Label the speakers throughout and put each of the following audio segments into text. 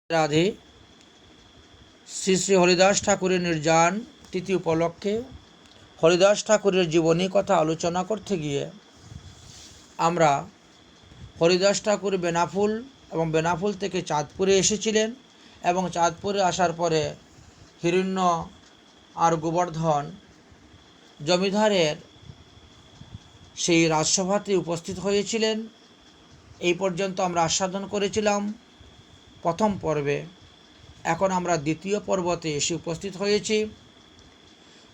Speaker 1: রাধে। শ্রী শ্রী হরিদাস ঠাকুরের নির্যাণ তিথি উপলক্ষে হরিদাস ঠাকুরের জীবনী কথা আলোচনা করতে গিয়ে আমরা হরিদাস ঠাকুর বেনাফুল এবং বেনাফুল থেকে চাঁদপুরে এসেছিলেন এবং চাঁদপুরে আসার পরে হিরণ্য আর গোবর্ধন জমিদারের সেই রাজসভাতে উপস্থিত হয়েছিলেন। এই পর্যন্ত আমরা আস্বাদন করেছিলাম প্রথম পর্বে। এখন আমরা দ্বিতীয় পর্বতে এসে উপস্থিত হয়েছি।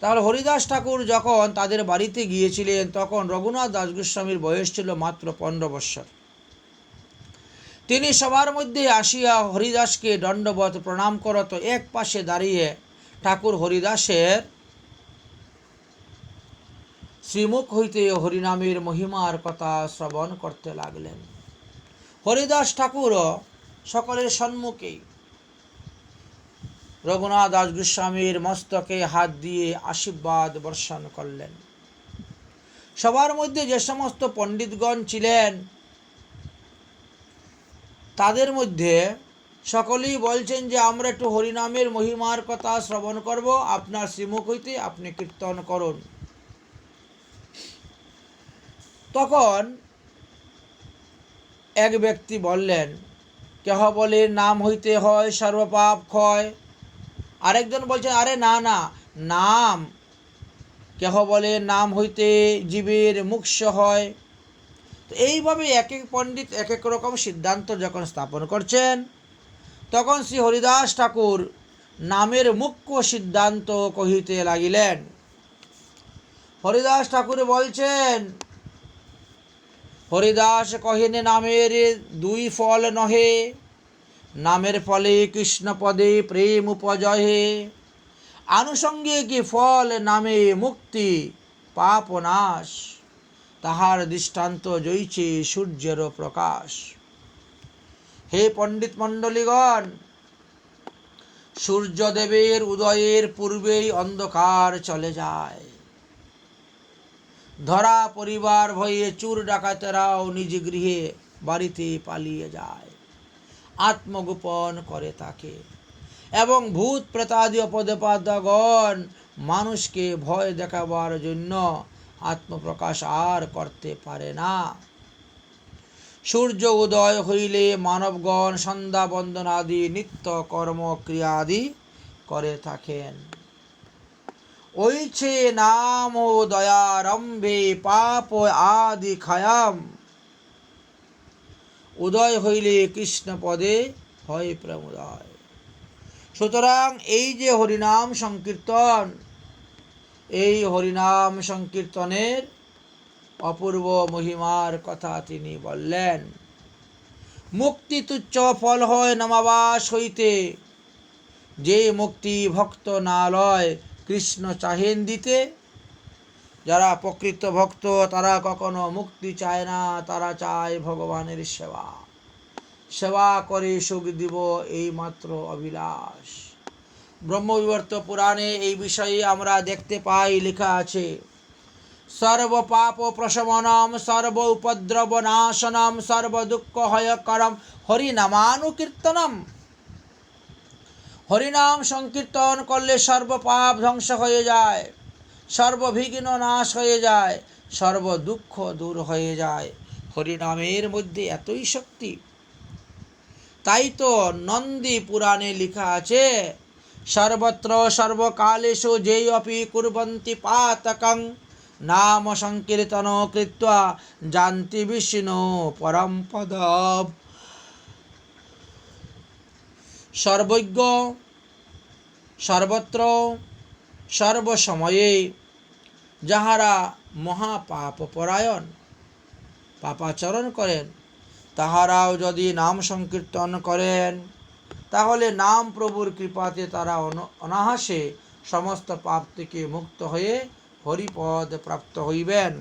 Speaker 1: তাহলে হরিদাস ঠাকুর যখন তাদের বাড়িতে গিয়েছিলেন তখন রঘুনাথ দাস গোস্বামীর বয়স ছিল মাত্র 15 বৎসর। তিনি সবার মধ্যে আসিয়া হরিদাসকে দণ্ডবত প্রণাম করত। এক পাশে দাঁড়িয়ে ঠাকুর হরিদাসের শ্রীমুখ হইতে হরিনামের মহিমার কথা শ্রবণ করতে লাগলেন। হরিদাস ঠাকুরও সকলের সম্মুখেই রঘুনাথ দাস গোস্বামীর মস্তকে হাত দিয়ে আশীর্বাদ বর্ষণ করলেন। সবার মধ্যে যে সমস্ত পণ্ডিতগণ ছিলেন তাদের মধ্যে সকলেই বলছেন যে আমরা একটু হরিনামের মহিমার কথা শ্রবণ করব, আপনার শ্রীমুখ হইতে আপনি কীর্তন করুন। তখন এক ব্যক্তি বললেন, কেহ বলে নাম হইতে হয় সর্বপাপ ক্ষয়। আরেকজন বলছেন আরে না না, নাম কেহ বলে নাম হইতে জীবের মোক্ষ হয়। তো এইভাবে এক এক পণ্ডিত এক এক রকম সিদ্ধান্ত যখন স্থাপন করছেন তখন শ্রী হরিদাস ঠাকুর নামের মুখ্য সিদ্ধান্ত কহিতে লাগিলেন। হরিদাস ঠাকুর বলছেন, হরিদাস কহিনে নামের দুই ফল নহে, নামের ফলে কৃষ্ণ পদে প্রেম উপজয়ে, আনুষঙ্গিক ফল নামে মুক্তি পাপ নাশ, তাহার দৃষ্টান্ত জয়ছে সূর্যের প্রকাশ। হে পণ্ডিত মণ্ডলীগণ, সূর্যদেবের উদয়ের পূর্বেই অন্ধকার চলে যায়। ধরা পরিবার ভয়ে চোর ডাকাতেরাও নিজ গৃহে বাড়িতে পালিয়ে যায়, আত্মগোপন করে থাকে এবং ভূত প্রেতাদি অপদেবতাগণ মানুষকে ভয় দেখাবার জন্য আত্মপ্রকাশ আর করতে পারে না। সূর্য উদয় হইলে মানবগণ সন্ধ্যা বন্দন আদি নিত্য কর্মক্রিয়াদি করে থাকেন। ওইছে নাম ও দয়ারম্ভে পাপ আদি খায়াম, উদয় হইলে কৃষ্ণ পদে হয় প্রেমোদয়। সুতরাং এই যে হরিনাম সংকীর্তন, এই হরিনাম সংকীর্তনের অপূর্ব মহিমার কথা তিনি বললেন। মুক্তি তুচ্ছ ফল হয় নামাবাস হইতে, যে মুক্তি ভক্ত না লয় কৃষ্ণ চাহেন দিতে। যারা প্রকৃত ভক্ত তারা কখনো মুক্তি চায় না, তারা চায় ভগবানের সেবা। সেবা করে সুখ দিব এই মাত্র অভিলাষ। ব্রহ্মবিবর্ত পুরাণে এই বিষয়ে আমরা দেখতে পাই, লেখা আছে, সর্ব পাপ প্রশমনম সর্ব উপদ্রব নাশনম সর্ব দুঃখ হয়করম হরিনামানুকীর্তনম। হরিনাম সংকীর্তন করলে সর্ব পাপ ধ্বংস হয়ে যায়, সর্ববিঘ্ন নাশ হয়ে যায়, সর্ব দুঃখ দূর হয়ে যায়। হরিনামের মধ্যে এতই শক্তি। তাই তো নন্দী পুরাণে লেখা আছে, সর্বত্র সর্বকালেষু যেই অপি কুর্বন্তি পাতকং নাম সংকীর্তন কৃত্বা জানতি বিষ্ণু পরম পদম। সর্বজ্ঞ সর্বত্র সর্বসময়ে যাহারা মহাপাপ পরায়ণ পাপাচরণ করেন তাহারাও যদি নাম সংকীর্তন করেন তাহলে নাম প্রভুর কৃপাতে তারা অনায়াসে সমস্ত পাপ থেকে মুক্ত হয়ে হরিপদ প্রাপ্ত হইবেন।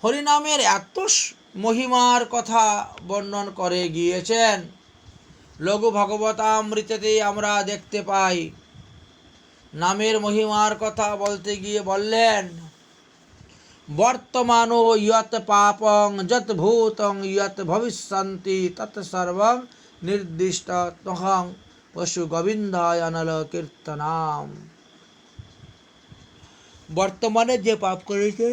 Speaker 1: হরিনামের এত মহিমার কথা বর্ণন করে গিয়েছেন। লঘু ভগবতামৃতেতে আমরা দেখতে পাই, নামের মহিমার কথা বলতে গিয়ে বললেন, বর্তমানো ইয়ৎ পাপং যৎ ভূতং ইয়ৎ ভবিষ্যন্তি তৎ সর্বং নির্দিষ্ট তহং পশু গোবিন্দায় অনল কীর্তনাম। বর্তমানে যে পাপ করেছে,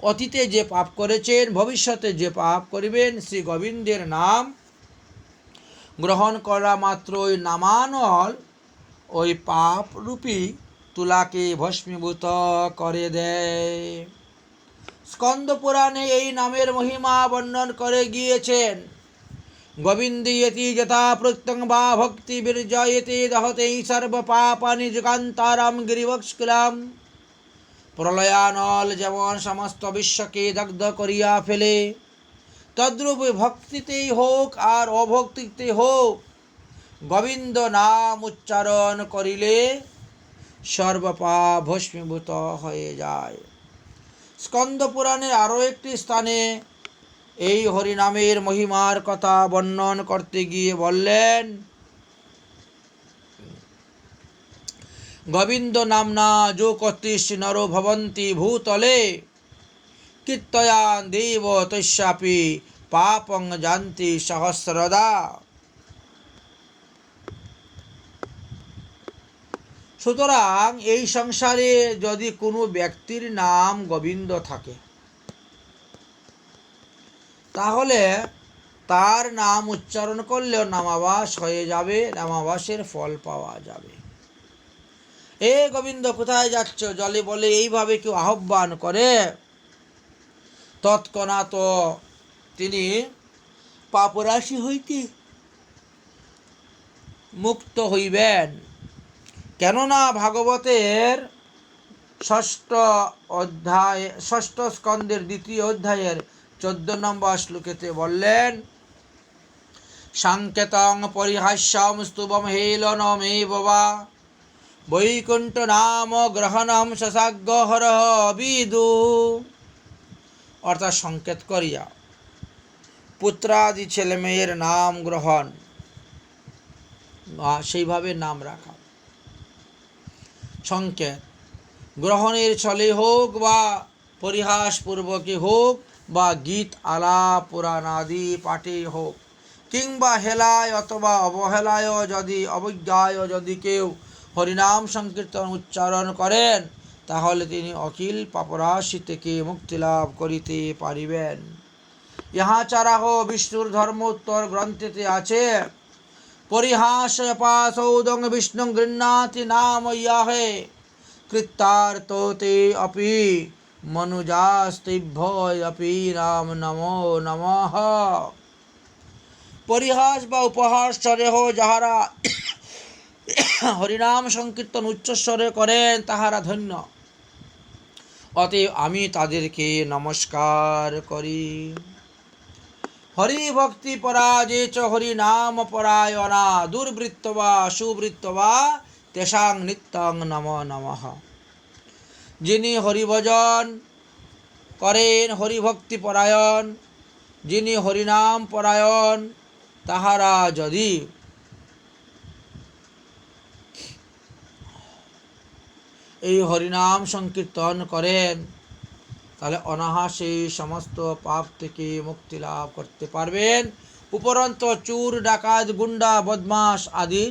Speaker 1: অতীতে যে পাপ করেছেন, ভবিষ্যতে যে পাপ করিবেন, শ্রী গোবিন্দের নাম গ্রহণ করা মাত্রই নামানল ওই পাপ রূপী তুলাকে ভস্মীভূত করে দেয়। স্কন্দ পুরাণে এই নামের মহিমা বর্ণন করে গিয়েছেন। গোবিন্দীয়তি যথা প্রত্যং বা ভক্তি বির্জয়তে দহতে সর্ব পাপানি যুগান্তরম গিরিবৎসকুলাম। প্রলয়ানল যেমন সমস্ত বিশ্বকে দগ্ধ করিয়া ফেলে, তদ্রূপ ভক্তিতেই হোক আর অভক্তিতে হোক, গোবিন্দ নাম উচ্চারণ করিলে সর্বপাপ ভস্মীভূত হয়ে যায়। স্কন্দ পুরাণের আরও একটি স্থানে এই হরিনামের মহিমার কথা বর্ণন করতে গিয়ে বললেন, গোবিন্দ নামনা যো কতিশ নরো ভবন্তি ভূতলে কীর্তয়ান দেব তস্যাপি পাপং জান্তি সহস্রদা। সুতরাং এই সংসারে যদি কোনো ব্যক্তির নাম গোবিন্দ থাকে, তাহলে তার নাম উচ্চারণ করলেও নামাবাস হয়ে যাবে, নামাবাসের ফল পাওয়া যাবে। এ গোবিন্দ কোথায় যাচ্ছ জলে বলে এইভাবে কেউ আহ্বান করে, তৎক্ষণাৎ তিনি পাপরাশি হইতে মুক্ত হইবেন। কেননা ভাগবতের 6ষ্ঠ স্কন্দের 2য় অধ্যায়ের 14 নম্বর শ্লোকেতে বললেন, সাংকেতং পরিহাস্যম স্তুবম হেলনমেব বা বৈকুণ্ঠ নাম গ্রহণম শশাগ্রহর বিদু। অর্থাৎ সংকেত করিয়া পুত্রাদি ছেলেমেয়ের নাম গ্রহণ, সেইভাবে নাম রাখা। সংকেত গ্রহণের ছলে হোক বা পরিহাসপূর্বকে হোক বা গীত আলাপ পুরাণাদি পাঠে হোক, কিংবা হেলায় অথবা অবহেলায় যদি অবজ্ঞায় যদি কেউ হরিনাম সংকীর্তন উচ্চারণ করেন, তাহলে তিনি অখিল পাপরাশি থেকে মুক্তি লাভ করিতে পারিবেন। ইহা ছাড়াহ বিষ্ণুর ধর্ম উত্তর গ্রন্থেতে আছে, পরিহাস পাশৌদং বিষ্ণু গৃহ্ণাতি নাম ইয়াহে কৃত্তার্থতে অপি মনুজাস্তিভ্যয় অপি রাম নমো নমঃ। পরিহাস বা উপহাস স্বরে যাহারা হরিনাম সংকীর্তন উচ্চস্বরে করেন, তাহারা ধন্য। অতএব আমি তাদেরকে নমস্কার করি। হরিভক্তি পরাজে চ হরিনাম পরায়ণা দুর্বৃত্ত বা সুবৃত্ত বা তেষাং নিত্যং নমো নমঃ। যিনি হরিভজন করেন, হরিভক্তি পরায়ণ, যিনি হরিনাম পরায়ণ, তাহারা যদি এই হরিনাম সংকীর্তন করেন, তাহলে অনায়াসে সমস্ত পাপ থেকে মুক্তি লাভ করতে পারবেন। উপরন্ত চোর ডাকাত গুন্ডা বদমাস আদি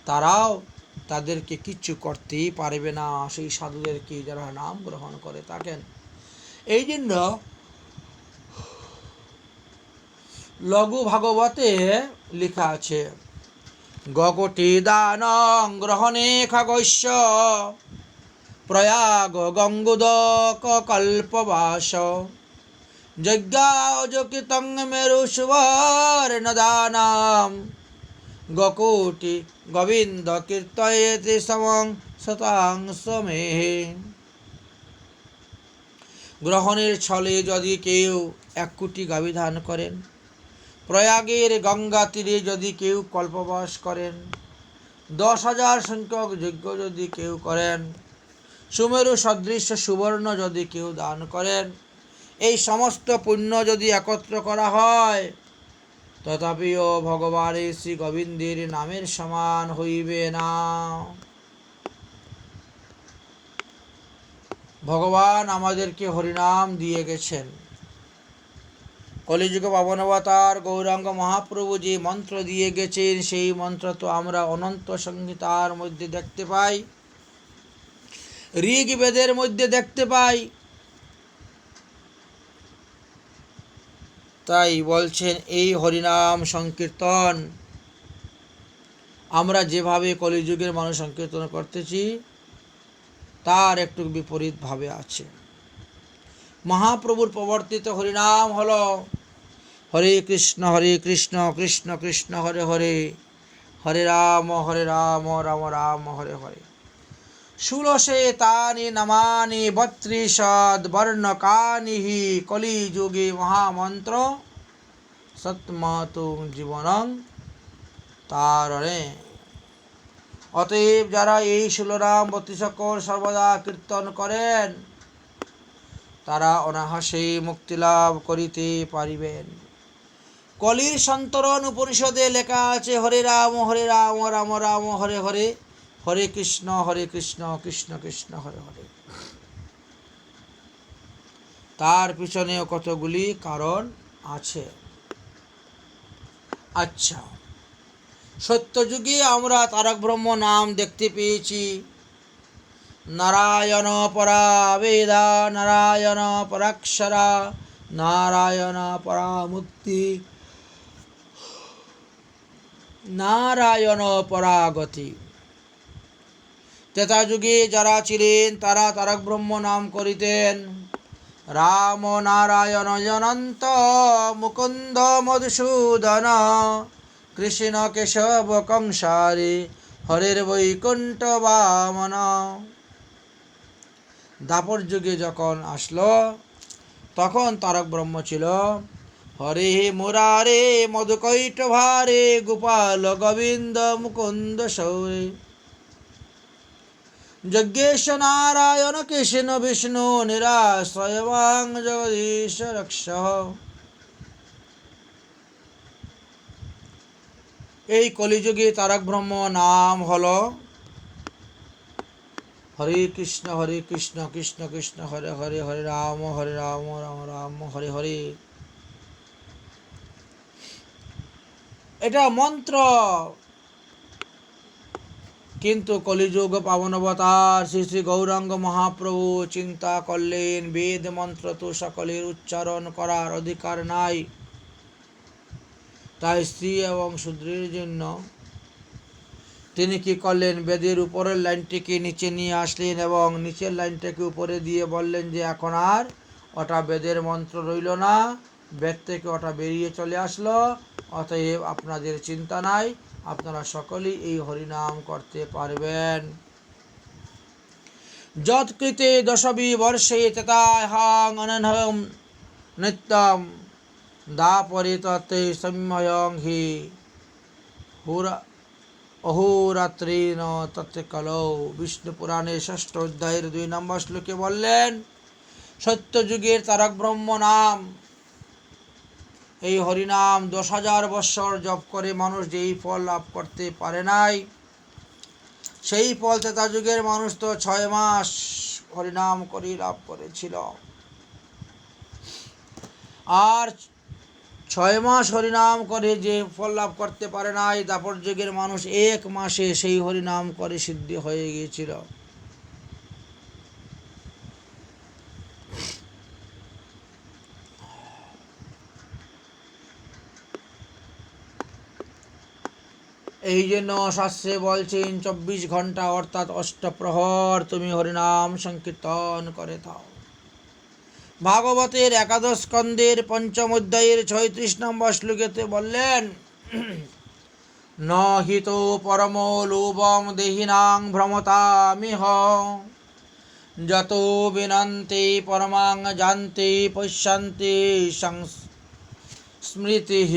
Speaker 1: তারাও তাদেরকে কিচ্ছু করতেই পারবে না, সেই সাধুদেরকে যারা নাম গ্রহণ করে থাকেন। এই জন্য লঘু ভাগবতে লেখা আছে, গগটি দান গ্রহণে খগস্য প্রয়াগ গঙ্গুদক কল্পবাস যজ্ঞাযোকিতং মেরু সুবর্ণ দানাম গকুটি গোবিন্দ কীর্তয়েতে সমং শতাংশ মেহে। গ্রহণের ছলে যদি কেউ 1 কোটি গাভী দান করেন, প্রয়াগের গঙ্গা তীরে যদি কেউ কল্পবাস করেন, 10,000 সংখ্যক যজ্ঞ যদি কেউ করেন, সুমেরু সদৃশ সুবর্ণ যদি কেউ দান করেন, এই সমস্ত পুণ্য যদি একত্র করা হয়, তথাপিও ভগবানের শ্রী গোবিন্দের নামের সমান হইবে না। ভগবান আমাদেরকে হরিনাম দিয়ে গেছেন, কলিযুগে পাবন অবতার গৌরাঙ্গ মহাপ্রভু যে মন্ত্র দিয়ে গেছেন, সেই মন্ত্র তো আমরা অনন্ত সংহিতার মধ্যে দেখতে পাই, ঋগ্বেদের মধ্যে দেখতে পাই। তাই বলছেন এই হরিনাম সংকীর্তন আমরা যেভাবে কলিযুগের মানুষ সংকীর্তন করতেছি তার একটু বিপরীতভাবে আছে। মহাপ্রভুর প্রবর্তিত হরিনাম হল হরে কৃষ্ণ কৃষ্ণ কৃষ্ণ হরে হরে, হরে রাম রাম রাম হরে হরে। ষোলশে তানি নামানি 32 বর্ণকানি কলিযুগে মহামন্ত্র সৎমাতু জীবনং তারণে। অতএব যারা এই 16 নাম 32 অক্ষর সর্বদা কীর্তন করেন তারা অনায়াসে মুক্তি লাভ করিতে পারিবেন। কলির সন্তরণ উপনিষদে লেখা আছে হরে রাম রাম রাম হরে হরে, হরে কৃষ্ণ কৃষ্ণ কৃষ্ণ হরে হরে। তার পিছনেও কতগুলি কারণ আছে। আচ্ছা, সত্যযুগে আমরা তারক ব্রহ্ম নাম দেখতে পেয়েছি। নারায়ণ পরা বেদা, নারায়ণ পরাক্ষরা, নারায়ণ পরা মুক্তি, নারায়ণ পরাগতি। ত্রেতা যুগে যারা ছিলেন তারা তারক ব্রহ্ম নাম করিতেন। রাম নারায়ণ অনন্ত, মুকুন্দ মধুসূদন, কৃষ্ণ কেশব কংসারি, হরের বৈকুণ্ঠ বামন। দাপর যুগে যখন আসলো তখন তারক ব্রহ্ম ছিল হরে মুরারে মধুকৈট ভারে, গোপাল গোবিন্দ মুকুন্দ সৌরে, যজ্ঞেশ নারায়ণ কৃষ্ণ বিষ্ণু নিরাশ্রয়বাং জগদীশ রক্ষ। এই কলিযুগে তারক ব্রহ্ম নাম হল হরে কৃষ্ণ কৃষ্ণ কৃষ্ণ হরে হরে, হরে রাম রাম রাম হরে হরে। এটা মন্ত্র, কিন্তু কলিযুগ পাবন অবতার শ্রী শ্রী গৌরাঙ্গ মহাপ্রভু চিন্তা করলেন বেদ মন্ত্র তো সকলের উচ্চারণ করার অধিকার নাই। তাই স্ত্রী এবং শূদ্রের জন্য তিনি কি করলেন, বেদের উপরের লাইনটিকে নিচে নিয়ে আসলেন এবং নিচের লাইনটাকে উপরে দিয়ে বললেন যে এখন আর ওটা বেদের মন্ত্র রইল না, বেদ থেকে ওটা বেরিয়ে চলে আসলো, অতএব আপনাদের চিন্তা নাই, আপনারা সকলেই এই হরিনাম করতে পারবেন। যৎকৃতে দশবি বর্ষে তথাহং অনন্যম নিত্যম দাপরে ততে সম্যয়ং হি অহোরাত্রিন তত্রে কলৌ। বিষ্ণু পুরাণে 6ষ্ঠ অধ্যায়ের 2 নম্বর শ্লোকে বললেন সত্যযুগের তারক ব্রহ্ম নাম, এই হরিনাম 10,000 বৎসর জপ করে মানুষ যেই ফল লাভ করতে পারে নাই, সেই ফল ত্রেতা যুগের মানুষ তো 6 মাস হরিনাম করে লাভ করেছিল। আর 6 মাস হরিনাম করে যে ফল লাভ করতে পারে নাই, দাপর যুগের মানুষ 1 মাসে সেই হরিনাম করে সিদ্ধি হয়ে গিয়েছিল। এই জন্য শাস্ত্রে বলছেন 24 ঘন্টা অর্থাৎ অষ্টপ্রহর তুমি হরিনাম সংকীর্তন করে দাও। ভাগবতের 11 স্কন্ধের 5ম অধ্যায়ের 36 নম্বর শ্লোকেতে বললেন ন হিত পরম লোভম দেহিনাং ভ্রমতামিহ, যত বিনন্তে পরমাং জানতে পশ্যন্তে স্মৃতিঃ।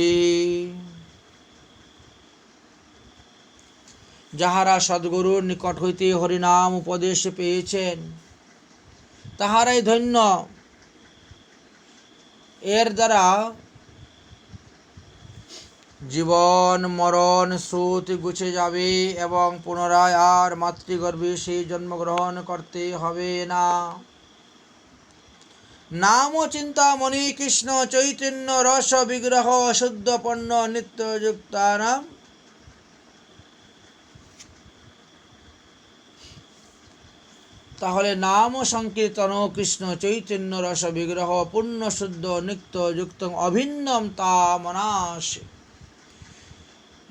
Speaker 1: যাহারা সদ্গুরুর নিকট হইতে হরিনাম উপদেশ পেয়েছেন তাহারাই ধন্য। এর দ্বারা জীবন মরণ স্রোত গুছে যাবে এবং পুনরায় আর মাতৃগর্ভে সেই জন্মগ্রহণ করতে হবে না। नाम चिंतामणि कृष्ण चैतन्य रस विग्रह शुद्ध पन्न नित्य युक्तानाम তাহলে নাম সংকীর্তন কৃষ্ণ চৈতন্য রস বিগ্রহ পূর্ণ শুদ্ধ নিত্য যুক্ত অভিন্নম তামনাস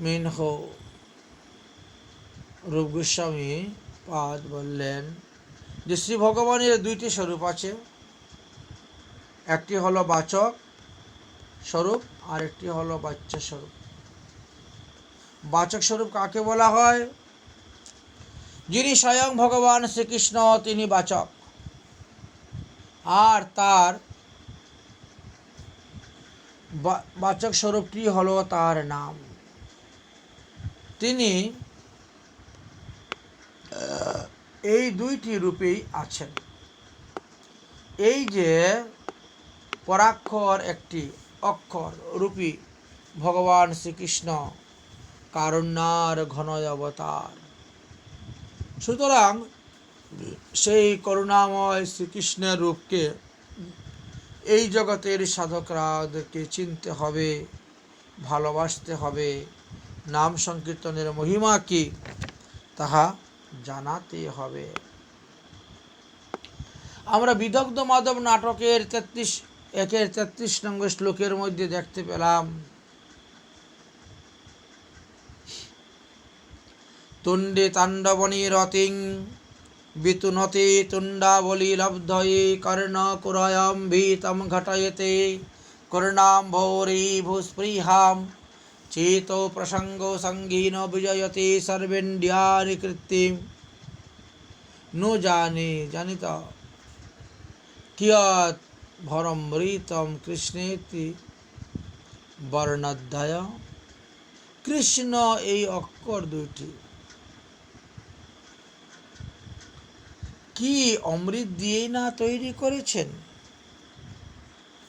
Speaker 1: মিনহ। রূপ গোস্বামী পাদ বললেন যে শ্রী ভগবানের দুইটি স্বরূপ আছে, একটি হলো বাচক স্বরূপ আর একটি হলো বাচ্য স্বরূপ। বাচক স্বরূপ কাকে বলা হয়? যিনি স্বয়ং ভগবান শ্রীকৃষ্ণ তিনি বাচক, আর তার বাচক স্বরূপটি হলো তার নাম। তিনি এই দুইটি রূপেই আছেন। এই যে পরাক্ষর একটি অক্ষর রূপী ভগবান শ্রীকৃষ্ণ কারুণ্যার ঘন অবতার। সুতরাং সেই করুণাময় শ্রীকৃষ্ণের রূপকে এই জগতের সাধকরাদেরকে চিনতে হবে, ভালোবাসতে হবে, নাম সংকীর্তনের মহিমা কি তাহা জানাতে হবে। আমরা বিদগ্ধ মাধব নাটকের 33 নম্বর শ্লোকের মধ্যে দেখতে পেলাম, তুণ্ডে তাণ্ডবনী রতিং বিতুনতে তুণ্ডাবলী লব্ধয়ে কর্ণ কুরয়ম ভীতম ঘটয়তে করুণাম্ভোরি ভূস্পৃহাম চেতো প্রসঙ্গ সঙ্গীন বিজয়তে সর্বেন্দ্রিয়ানি কৃত্তিম নো জানিত কিয়ৎ ভরমৃতম কৃষ্ণেতি বর্ণাধ্যায়। কৃষ্ণ এই অক্ষর দুইটি কি অমৃত দিয়েই না তৈরি করেছেন।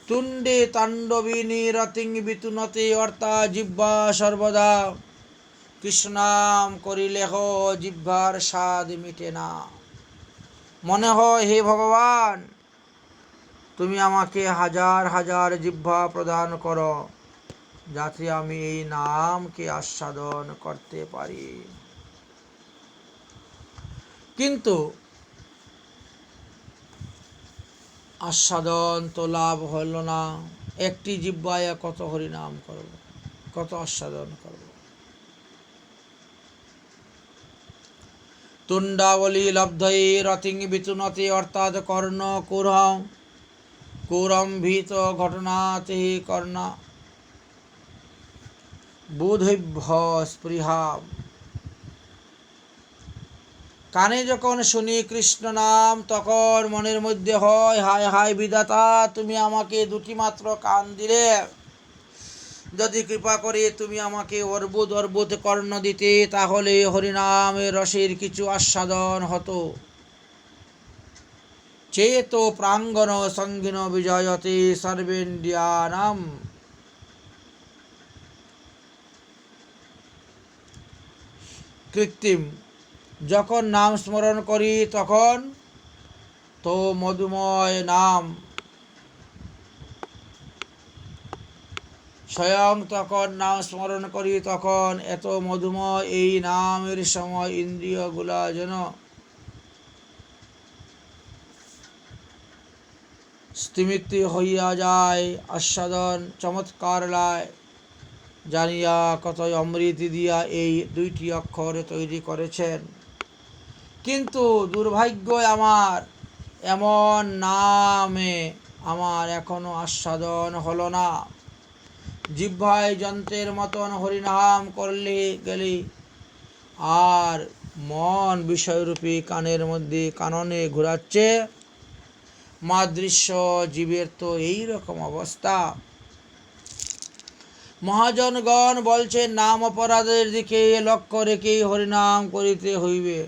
Speaker 1: তুণ্ডে তাণ্ডবিনী রতিং বিতুনতে অর্থাৎ জিহ্বা সর্বদা কৃষ্ণনাম করিলেহ জিহ্বার স্বাদ মিটে না। মনে হয় হে ভগবান তুমি আমাকে হাজার হাজার জিহ্বা প্রদান করো যাতে আমি এই নামকে আস্বাদন করতে পারি। কিন্তু আস্বাদন তো লাভ হল না। একটি জিহ্বায় কত হরিনাম করব, কত আস্বাদন করব। তুণ্ডাবলী লব্ধয়ে রতিং বিতুনতে অর্থাৎ কর্ণ কুরম ভীত ঘটনাতে কর্ণ বোধভ্য স্পৃহা। কানে যখন শুনি কৃষ্ণ নাম তখন মনের মধ্যে হয় হায় হায় বিধাতা তুমি আমাকে দুটি মাত্র কান দিলে, যদি কৃপা করে তুমি আমাকে অর্বুদ কর্ণ দিতে তাহলে হরিনামের রসের কিছু আস্বাদন হতো। চেতো প্রাঙ্গণ সঙ্গীন বিজয়তে সর্বেন্দ্রিয়ানাম। কৃত্রিম যখন নাম স্মরণ করি তখন তো মধুময় নাম স্বয়ং তখন নাম স্মরণ করি তখন এত মধুময় এই নামের সময় ইন্দ্রিয়গুলা যেন স্থিমিত হইয়া যায়, আস্বাদন চমৎকার লায়। জানিয়া কতই অমৃত দিয়া এই দুইটি অক্ষর তৈরি করেছেন। কিন্তু দুর্ভাগ্য আমার, এমন নামে আমার এখনো আস্বাদন হলো না। জিহ্বায় যন্ত্রের মতন হরিনাম করলে গেলে আর মন বিষয়রূপী কানের মধ্যে কাননে ঘুরাচ্ছে। মাদৃশ্য জীবের তো এইরকম অবস্থা। মহাজনগণ বলছেন নাম অপরাধের দিকে লক্ষ্য রেখে হরিনাম করিতে হইবে।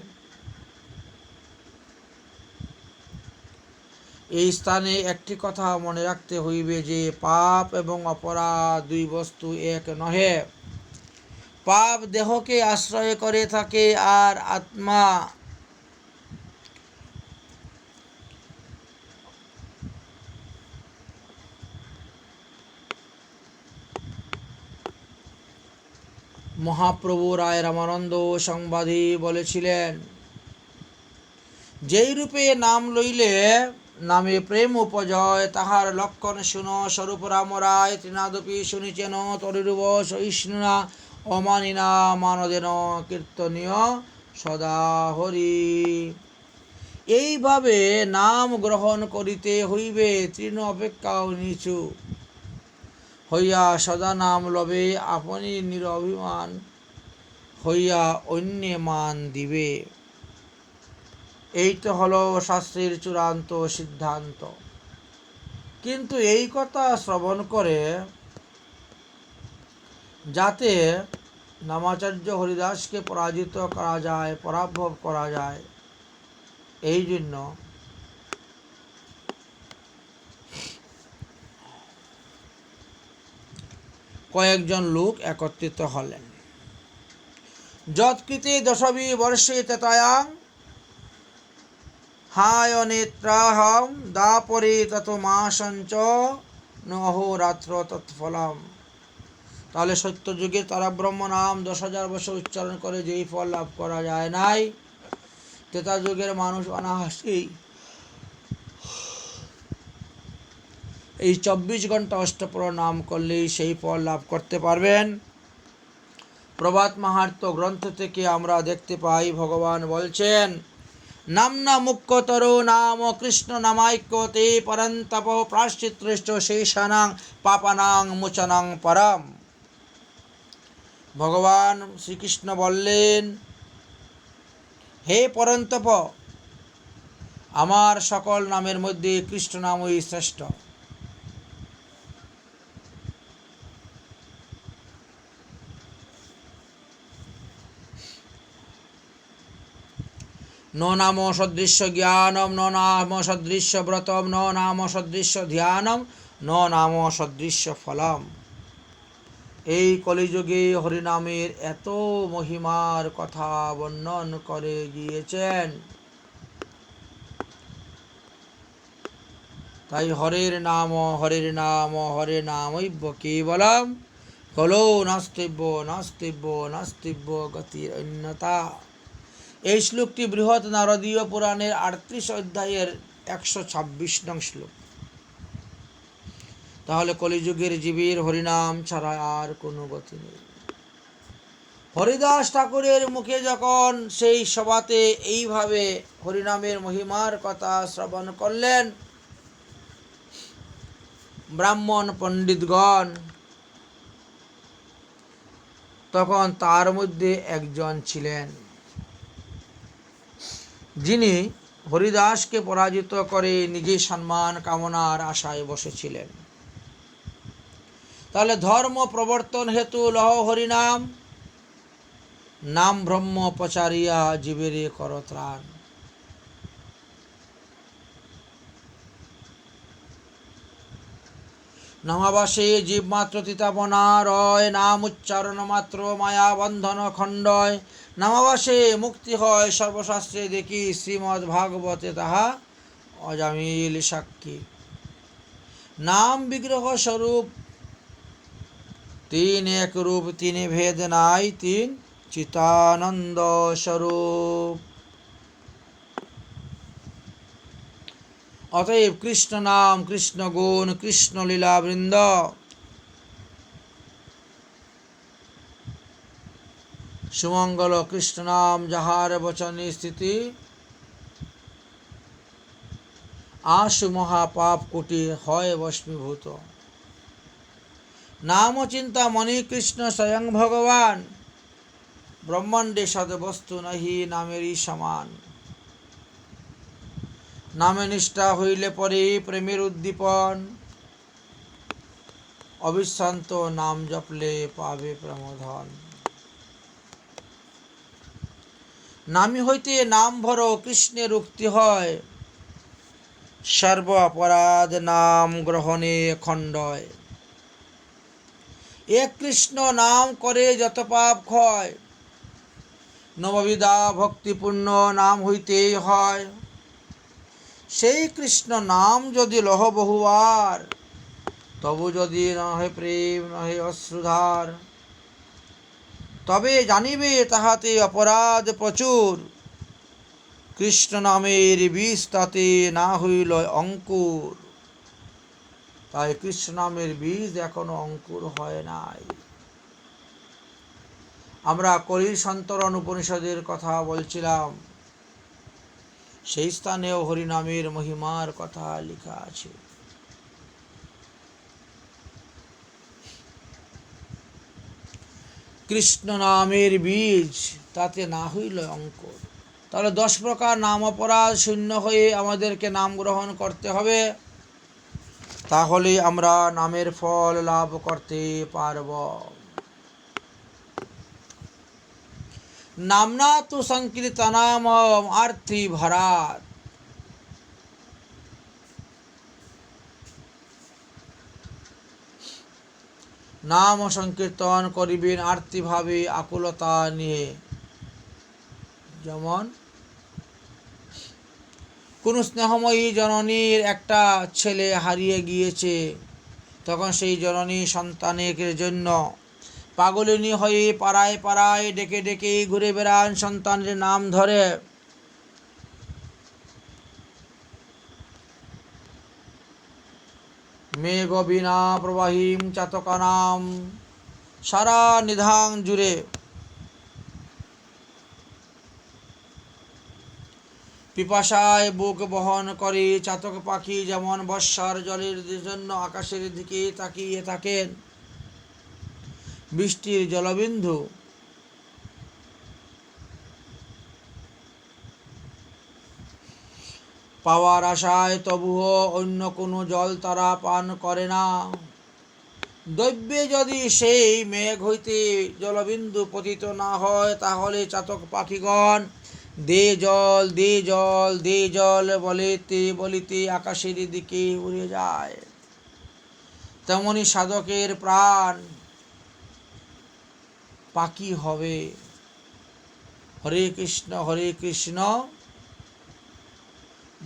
Speaker 1: এই স্থানে একটি কথা মনে রাখতে হইবে যে পাপ এবং অপরাধ দুই বস্তু এক নহে। পাপ দেহকে আশ্রয় করে থাকে আর আত্মা, মহাপ্রভু রায় রামানন্দ সংবাদে বলেছিলেন, যেই রূপে নাম লইলে নামে প্রেম উপজয়, তাহার লক্ষণ শুন স্বরূপ রাম রায়, তৃণাদপি শুনিছেন তরিরুব সহিষ্ণুনা, অমানিনা মানদেন কীর্তনীয় সদা হরি। এইভাবে নাম গ্রহণ করিতে হইবে তৃণ অপেক্ষাও নিচু হইয়া, সদা নাম লবে আপনি নিরভিমান হইয়া অন্যে মান দিবে। এই তো হলো শাস্ত্রের চূড়ান্ত সিদ্ধান্ত। কিন্তু এই কথা শ্রবণ করে যাতে নামাচার্য হরিদাসকে পরাজিত করা যায়, পরাভব করা যায়, এই জন্য কয়েকজন লোক একত্রিত হলেন। যৎকৃতে দশবি বর্ষে ততায়াং হায় নেত্রাহম দাপরে তত মাসঞ্চ নহরাত্র তৎফলম। তাহলে সত্যযুগের তারা ব্রহ্ম নাম 10,000 বছর উচ্চারণ করে যেই ফল লাভ করা যায় নাই, ত্রেতা যুগের মানুষ অনায়াসেই এই 24 ঘন্টা অষ্টপ্রহর নাম করলেই সেই ফল লাভ করতে পারবেন। প্রভাত মাহাত্ম্য গ্রন্থ থেকে আমরা দেখতে পাই, ভগবান বলছেন, নামনা মুখ্যতর নাম কৃষ্ণ নামাইক্যতে পরন্তপ প্রাশ্চিত্রেষ্ঠ শেষানাং পাপানাং মোচনাং পরম। ভগবান শ্রীকৃষ্ণ বললেন, হে পরন্তপ, আমার সকল নামের মধ্যে কৃষ্ণ নামই শ্রেষ্ঠ। ন নাম সদৃশ্য জ্ঞানম, ন নাম সদৃশ্য ব্রতম, ন নাম সদৃশ্য ধ্যানম, ন নাম সদৃশ্য ফলম। এই কলিযুগে হরিনামের এত মহিমার কথা বর্ণন করে গিয়েছেন। তাই হরের নাম হরের নাম হরে নামৈব কেবলম, কলো নাস্তিব্য নাস্তিব্য নাস্তিব্য গতির অন্যতা। এই শ্লোকটি বৃহৎ নারদীয় পুরাণের 38 অধ্যায়ের 126 নং শ্লোক। তাহলে কলিযুগের জীবের হরিনাম ছাড়া আর কোনো গতি নেই। হরিদাস ঠাকুরের মুখে যখন সেই সভাতে এইভাবে হরিনামের মহিমার কথা শ্রবণ করলেন, ব্রাহ্মণ পণ্ডিতগণ, তখন তার মধ্যে একজন ছিলেন যিনি হরিদাসকে পরাজিত করে নিজে সম্মান কামনার আশায় বসেছিলেন। তাহলে ধর্ম প্রবর্তন হেতু লহ হরিনাম, নাম ব্রহ্ম প্রচারিয়া জীবেরে কর ত্রাণ। নামাবাসে জীব মাত্র তিতাবনা রয়, নাম উচ্চারণ মাত্র মায়া বন্ধন খণ্ডয়। নামাবাসে মুক্তি হয় সর্বশাস্ত্রে দেখি, শ্রীমদ্ ভাগবতে তাহা অজামিল সাক্ষী। নাম বিগ্রহ স্বরূপ, তিন এক রূপ, তিনে ভেদ নাই, তিন চিতানন্দ স্বরূপ। অতএব কৃষ্ণ নাম, কৃষ্ণ গুণ, কৃষ্ণ লীলা বৃন্দ, সুমঙ্গল কৃষ্ণ নাম যাহার বচনে স্থিতি, আশু মহাপাপ কোটি হয় ভস্মীভূত। নাম চিন্তা মনি কৃষ্ণ স্বয়ং ভগবান, ব্রহ্মাণ্ডে সদবস্তু নাহি নামেরই সমান। নামে নিষ্ঠা হইলে পরে প্রেমের উদ্দীপন, অবিশ্রান্ত নাম জপলে পাবে প্রমোধন। নামি হইতে নাম ভর কৃষ্ণের উক্তি হয়, সর্ব অপরাধ নাম গ্রহণে খণ্ডয়। এক কৃষ্ণ নাম করে যত পাপ ক্ষয়, নববিধা ভক্তিপূর্ণ নাম হইতেই হয়। সেই কৃষ্ণ নাম যদি লহ বহুবার, তবু যদি নহে প্রেম নহে অশ্রুধার। তবে জানিবে তাহাতে অপরাধ প্রচুর, কৃষ্ণ নামের বীজ তাতে না হইল অঙ্কুর। তাই কৃষ্ণ নামের বীজ এখনো অঙ্কুর হয় নাই। আমরা কলির সন্তরণ উপনিষদের কথা বলছিলাম, সেই স্থানেও হরিনামের মহিমার কথা লেখা আছে। কৃষ্ণ নামের বীজ তাতে না হইল অঙ্কুর। তাহলে 10 প্রকার নাম অপরাধ শূন্য হয়ে আমাদেরকে নাম গ্রহণ করতে হবে, তাহলে আমরা নামের ফল লাভ করতে পারব। নামনা তু সংকীর্তনাম আর্থি ভরাত। নাম সংকীর্তন করিবেন আর্তিভাবে, আকুলতা নিয়ে। যেমন কোন স্নেহময়ী জননীর একটা ছেলে হারিয়ে গিয়েছে, তখন সেই জননী সন্তানের জন্য পাগলিনী হয়ে পাড়ায় পাড়ায় ডেকে ডেকে ঘুরে বেড়ান, সন্তানের নাম ধরে। মেঘ বিনা প্রবাহীম চাতকানাম, সারা নিধান জুড়ে পিপাসায় বুক বহন করে চাতক পাখি যেমন বর্ষার জলের জন্য আকাশের দিকে তাকিয়ে থাকেন, বৃষ্টির জলবিন্দু পাওয়ার আশায় তবুও অন্য কোনো জল তারা পান করে না। দৈব্যে যদি সেই মেঘ হইতে জলবিন্দু পতিত না হয়, তাহলে চাতক পাখিগণ দে জল দে জল দে জল বলিতে বলিতে আকাশের দিকে উড়ে যায়। তেমনি সাধকের প্রাণ পাখি হবে, হরে কৃষ্ণ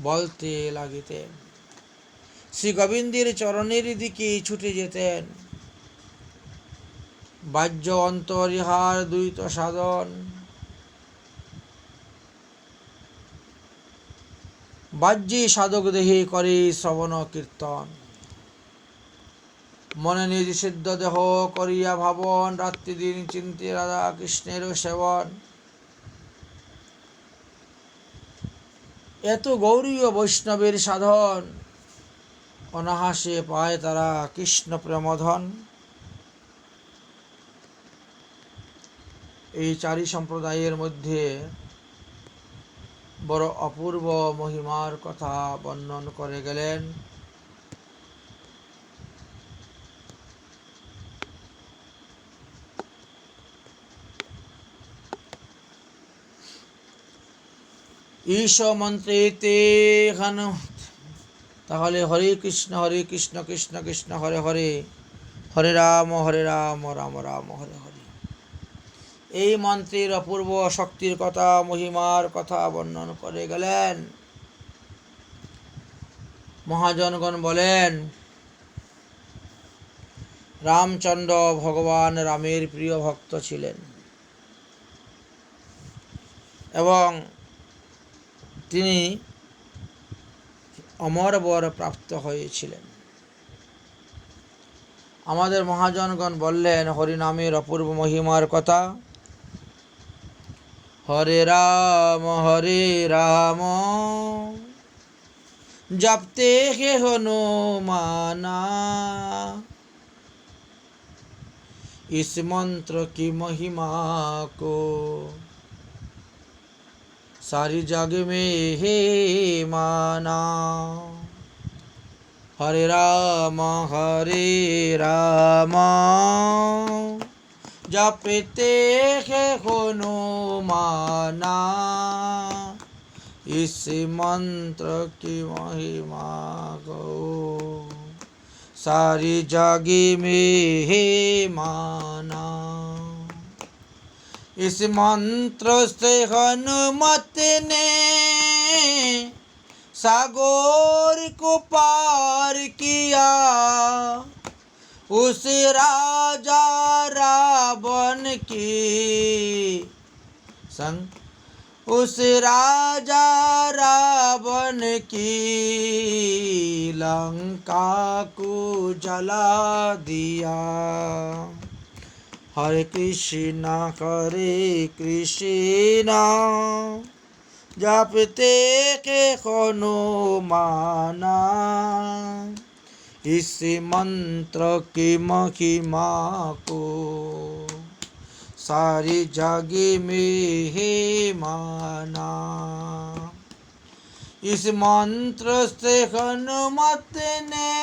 Speaker 1: বলতে লাগিতেন, শ্রী গোবিন্দের চরণের দিকে ছুটে যেতেন। বাহ্য অন্তর ইহার দ্বৈত সাধন, বাহ্যে সাধক দেহে করে শ্রবণ কীর্তন, মনে নিজ সিদ্ধ দেহ করিয়া ভাবন, রাত্রি দিন চিন্তে রাধা কৃষ্ণের সেবন। এত গৌরীয় বৈষ্ণবের সাধন, অনাহাসে পায় তারা কৃষ্ণ প্রেমধন। এই চারি সম্প্রদায়ের মধ্যে বড় অপূর্ব মহিমার কথা বর্ণন করে গেলেন। ঈশ মন্ত্রেতে ঘন। তাহলে হরে কৃষ্ণ কৃষ্ণ কৃষ্ণ হরে হরে, হরে রাম রাম রাম হরে হরে, এই মন্ত্রের অপূর্ব শক্তির কথা, মহিমার কথা বর্ণন করে গেলেন। মহাজনগণ বলেন, রামচন্দ্র ভগবান রামের প্রিয় ভক্ত ছিলেন এবং তিনি অমর বর প্রাপ্ত হয়েছিলেন। আমাদের মহাজনগণ বললেন হরিনামের অপূর্ব মহিমার কথা। হরে রাম জপতে হে হনুমানা, इस मंत्र की महिमा को सारी जग में है माना। हरे राम जपते हैं हनुमाना, इस मंत्र की महिमा को सारी जग में है माना। इस मंत्र से हनुमत ने सागर को पार किया, उस राजा रावण की संग उस राजा रावण की लंका को जला दिया। हरे कृष्णा जपते के हनुमाना, इस मंत्र की महिमा को सारी जग में है माना। इस मंत्र से हनुमत ने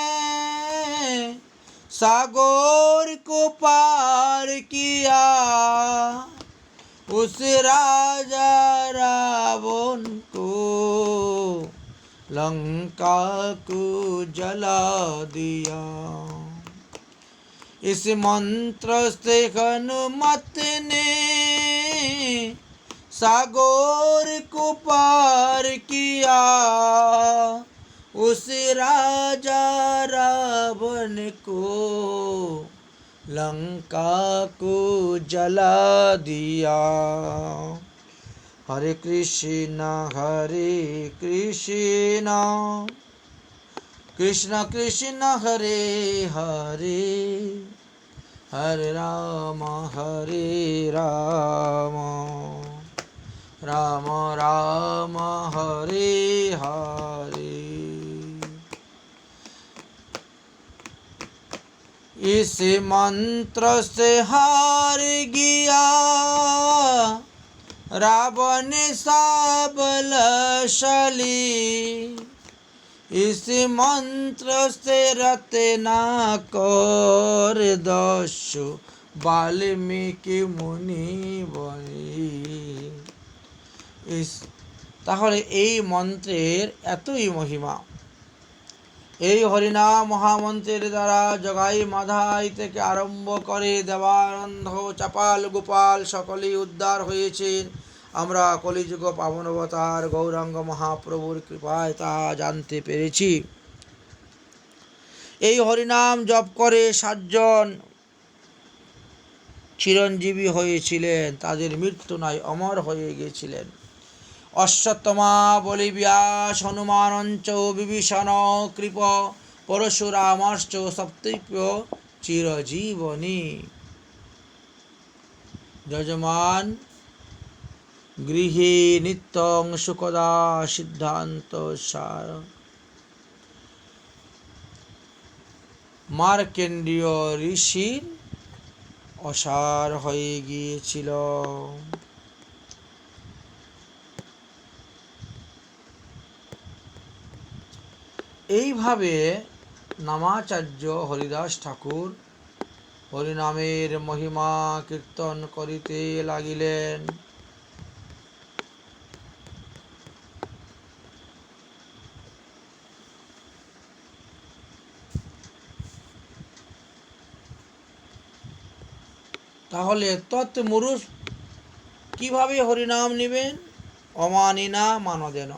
Speaker 1: सागर को पार किया। उस राजा रावण को लंका को जला दिया। इस मंत्र से हनुमत ने सागर को पार किया। उस राजा रावण को लंका को जला दिया। हरे कृष्णा कृष्ण कृष्ण हरे हरे, हरे राम राम राम हरे हरे। इस मंत्र से हार गया रावण सा बलशाली। इस मंत्र से रत्नाकर दस्यु वाल्मीकि मुनि बनी। তাহলে এই মন্ত্রের এতই মহিমা। এই হরিনাম মহামন্ত্রের দ্বারা জগাই মাধাই থেকে আরম্ভ করে দেবানন্দ চাপাল গোপাল সকলেই উদ্ধার হয়েছেন। আমরা কলিযুগ পাবন অবতার গৌরাঙ্গ মহাপ্রভুর কৃপায় তা জানতে পেরেছি। এই হরিনাম জপ করে 7 জন চিরঞ্জীবী হয়েছিলেন, তাদের মৃত্যু নাই, অমর হয়ে গিয়েছিলেন। অশ্বত্থমা, বলি, ব্যাস, হনুমানঞ্চ, বিভীষণ, কৃপ, পরশুরামাশ্চ সপ্তৈক্য চিরজীবনী। যজমান গৃহে নিত্যং সুখদা সিদ্ধান্ত সার। মার্কেন্ডীয় ঋষির অসার হয়ে গিয়েছিল। এইভাবে নামাচার্য হরিদাস ঠাকুর হরিনামের মহিমা কীর্তন করিতে লাগিলেন। তাহলে তৎমুরুষ কিভাবে হরিনাম নেবেন? অমানিনা মানদেন,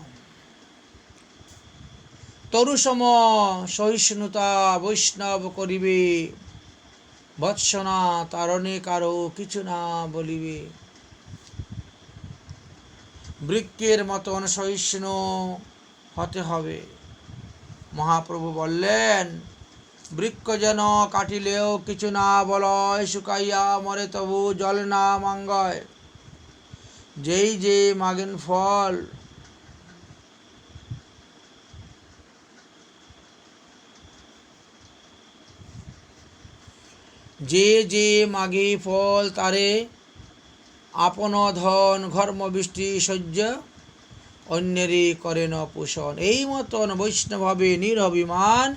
Speaker 1: তরুসম সহিষ্ণুতা বৈষ্ণব করিবে, বৎসনা তারণে কারো কিছু না বলিবে। বৃক্ষের মতন সহিষ্ণু হতে হবে। মহাপ্রভু বললেন, বৃক্ষ যেন কাটিলেও কিছু না বলয়, শুকাইয়া মরে তবু জল না মাঙ্গয়। যেই যে মাগেন ফল, যে যে মাগে ফল তারে আপন ধন ঘর্ম বৃষ্টি সহ্য অন্যেরই করেন পোষণ। এই মতন বৈষ্ণবভাবে নিরভিমান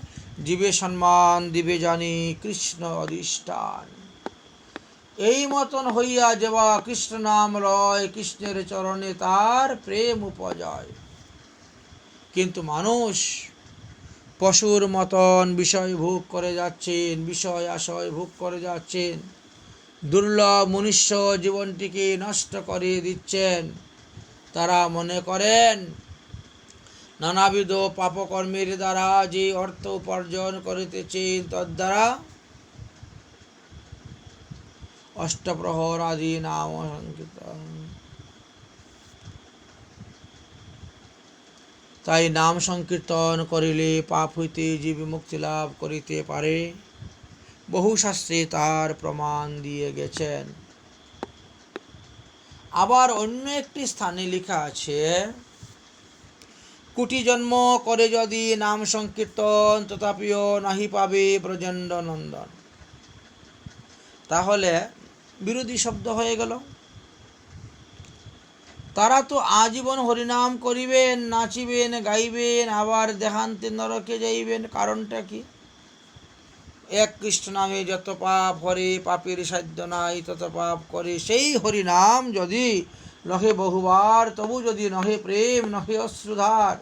Speaker 1: জীবে সম্মান দিবে জানি কৃষ্ণ অধিষ্ঠান। এই মতন হইয়া যেবা কৃষ্ণ নাম লয়, কৃষ্ণের চরণে তার প্রেম উপজয়। কিন্তু মানুষ পশুর মতন বিষয় ভোগ করে যাচ্ছেন, বিষয় আশয় ভোগ করে যাচ্ছেন, দুর্লভ মনুষ্য জীবনটিকে নষ্ট করে দিচ্ছেন। তারা মনে করেন নানাবিধ পাপকর্মের দ্বারা যে অর্থ উপার্জন করিতেছেন তদ্বারা অষ্টপ্রহর আদি নাম সংকীর্তন। তাই নাম সংকীর্তন করিলে পাপ হইতে জীব মুক্তি লাভ করিতে পারে, বহু শাস্ত্রে তার প্রমাণ দিয়ে গেছেন। আবার অন্য একটি স্থানে লেখা আছে, কোটি জন্ম করে যদি নাম সংকীর্তন তথাপিও নাহি পাবে ব্রজেন্দ্র নন্দন। তাহলে বিরোধী শব্দ হয়ে গেল। তারা তো আজীবন হরিনাম করিবেন, নাচিবেন, গাইবেন, আবার দেহান্তে নরকে যাইবেন। কারণটা কি? এক কৃষ্ণ নামে যত পাপ হরে, পাপের সাধ্য নাই তত পাপ করে। সেই হরিনাম যদি নহে বহুবার, তবু যদি নহে প্রেম, নহে অশ্রুধার,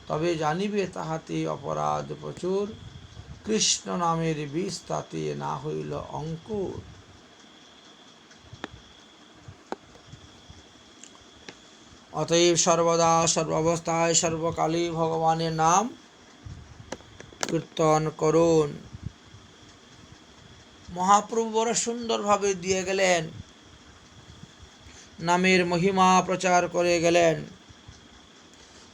Speaker 1: তবে জানিবে তাহাতে অপরাধ প্রচুর। কৃষ্ণ নামের বিষ তাতে না হইল অঙ্কুর। অতএব সর্বদা সর্বাবস্থায় সর্বকালে ভগবানের নাম কীর্তন করুন। মহাপ্রভু বড় সুন্দরভাবে দিয়ে গেলেন, নামের মহিমা প্রচার করে গেলেন।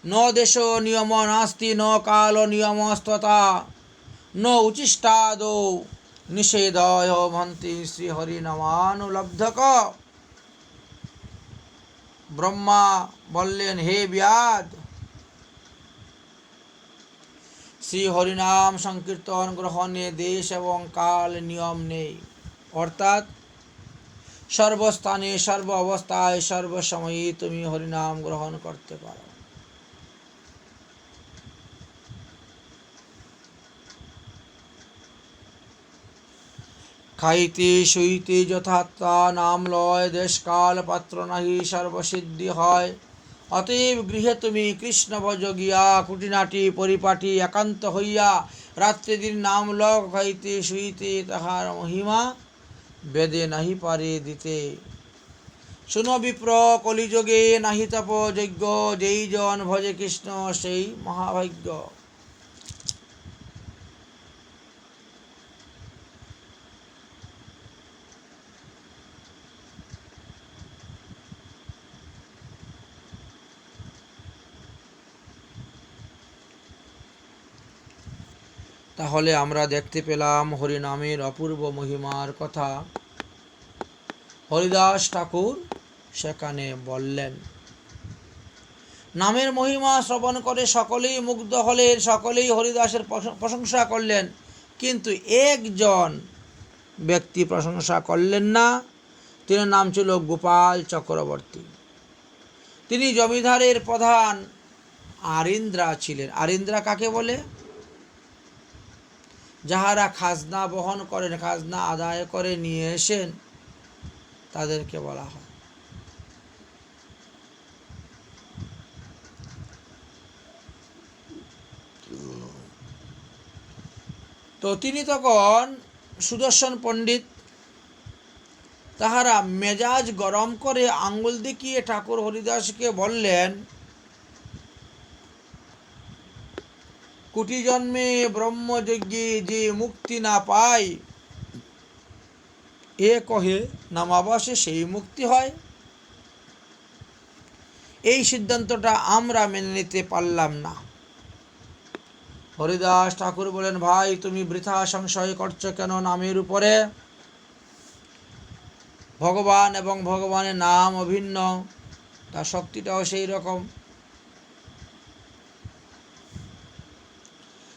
Speaker 1: ন দেশ নিয়ম নাস্তি, ন কাল নিয়মস্ততা, ন উচিষ্টাদৌ নিষেধয় ভন্তি শ্রীহরিনামানুলব্ধক। ব্রহ্মা বললেন, হে ব্যাদ, শ্রী হরিনাম সংকীর্তন গ্রহণে দেশ এবং কাল নিয়ম নেই। অর্থাৎ সর্বস্থানে, সর্ব অবস্থায়, সর্বসময়ে তুমি হরিনাম গ্রহণ করতে পারো। খাইতে শুইতে যথার্থা নাম লয়, দেশকাল পাত্র নাহি সর্বসিদ্ধি হয়। অতএব গৃহে তুমি কৃষ্ণ ভজ গিয়া, কুটিনাটি পরিপাটি একান্ত হইয়া রাত্রে দিন নাম লও। খাইতে শুইতে তাহার মহিমা বেদে নাহি পারে দিতে। শুনো বিপ্র, কলিযুগে নাহি তপ যজ্ঞ, যেই জন ভজে কৃষ্ণ সেই মহাভাগ্য। তাহলে আমরা দেখতে পেলাম হরিনামের অপূর্ব মহিমার কথা হরিদাস ঠাকুর সেখানে বললেন। নামের মহিমা শ্রবণ করে সকলেই মুগ্ধ হলেন, সকলেই হরিদাসের প্রশংসা করলেন, কিন্তু একজন ব্যক্তি প্রশংসা করলেন না। তিনি নাম ছিল গোপাল চক্রবর্তী। তিনি জমিদারের প্রধান আরিন্দ্রা ছিলেন। আরিন্দ্রা কাকে বলে? যাহারা খাজনা বহন করেন, খাজনা আদায় করে নিয়ে এসেন, তাদেরকে বলা হয়। তো তিনি তখন সুদর্শন পণ্ডিত, তাহারা মেজাজ গরম করে আঙ্গুল দেখিয়ে ঠাকুর হরিদাসকে বললেন, কোটি জন্মে ব্রহ্মযজ্ঞে যে মুক্তি না পায়, এ কহে নামাবাসে সেই মুক্তি হয়। এই সিদ্ধান্তটা আমরা মেনে নিতে পারলাম না। হরিদাস ঠাকুর বলেন, ভাই তুমি বৃথা সংশয় করছো কেন নামের উপরে? ভগবান এবং ভগবানের নাম অভিন্ন, তার শক্তিটাও সেই রকম।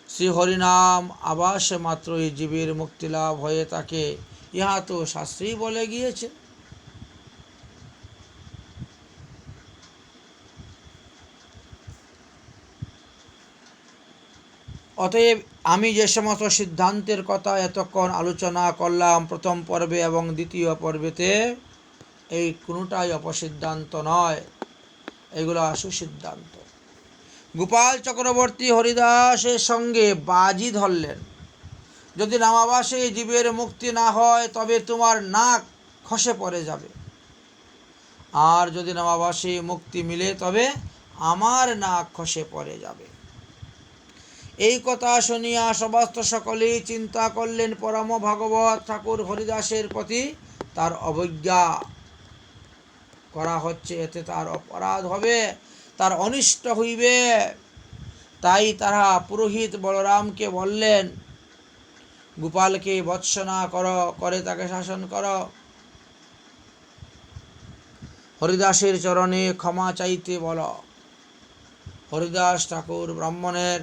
Speaker 1: শ্রী হরিনাম আবাসে মাত্রই জীবের মুক্তি লাভ হয়ে থাকে, ইহা তো শাস্ত্রেই বলে গিয়েছে। অতএব আমি যে সমস্ত সিদ্ধান্তের কথা এতক্ষণ আলোচনা করলাম প্রথম পর্বে এবং দ্বিতীয় পর্বেতে, এই কোনোটাই অপসিদ্ধান্ত নয়, এগুলো সুসিদ্ধান্ত। গোপাল চক্রবর্তী হরিদাসের সঙ্গে বাজি ধরলেন, যদি নামাবাসে জীবের মুক্তি না হয় তবে তোমার নাক খসে পড়ে যাবে, আর যদি নামাবাসে মুক্তি মিলে তবে আমার নাক খসে পড়ে যাবে। এই কথা শুনিয়া সমস্ত সকলেই চিন্তা করলেন পরম ভাগবত ঠাকুর হরিদাসের প্রতি তার অবজ্ঞা করা হচ্ছে, এতে তার অপরাধ হবে, তার অনিষ্ট হইবে। তাই তারা পুরোহিত বলরামকে বললেন, গোপালকে ভৎসনা করে তাকে শাসন করো, হরিদাসের চরণে ক্ষমা চাইতে বলো। হরিদাস ঠাকুর ব্রাহ্মণের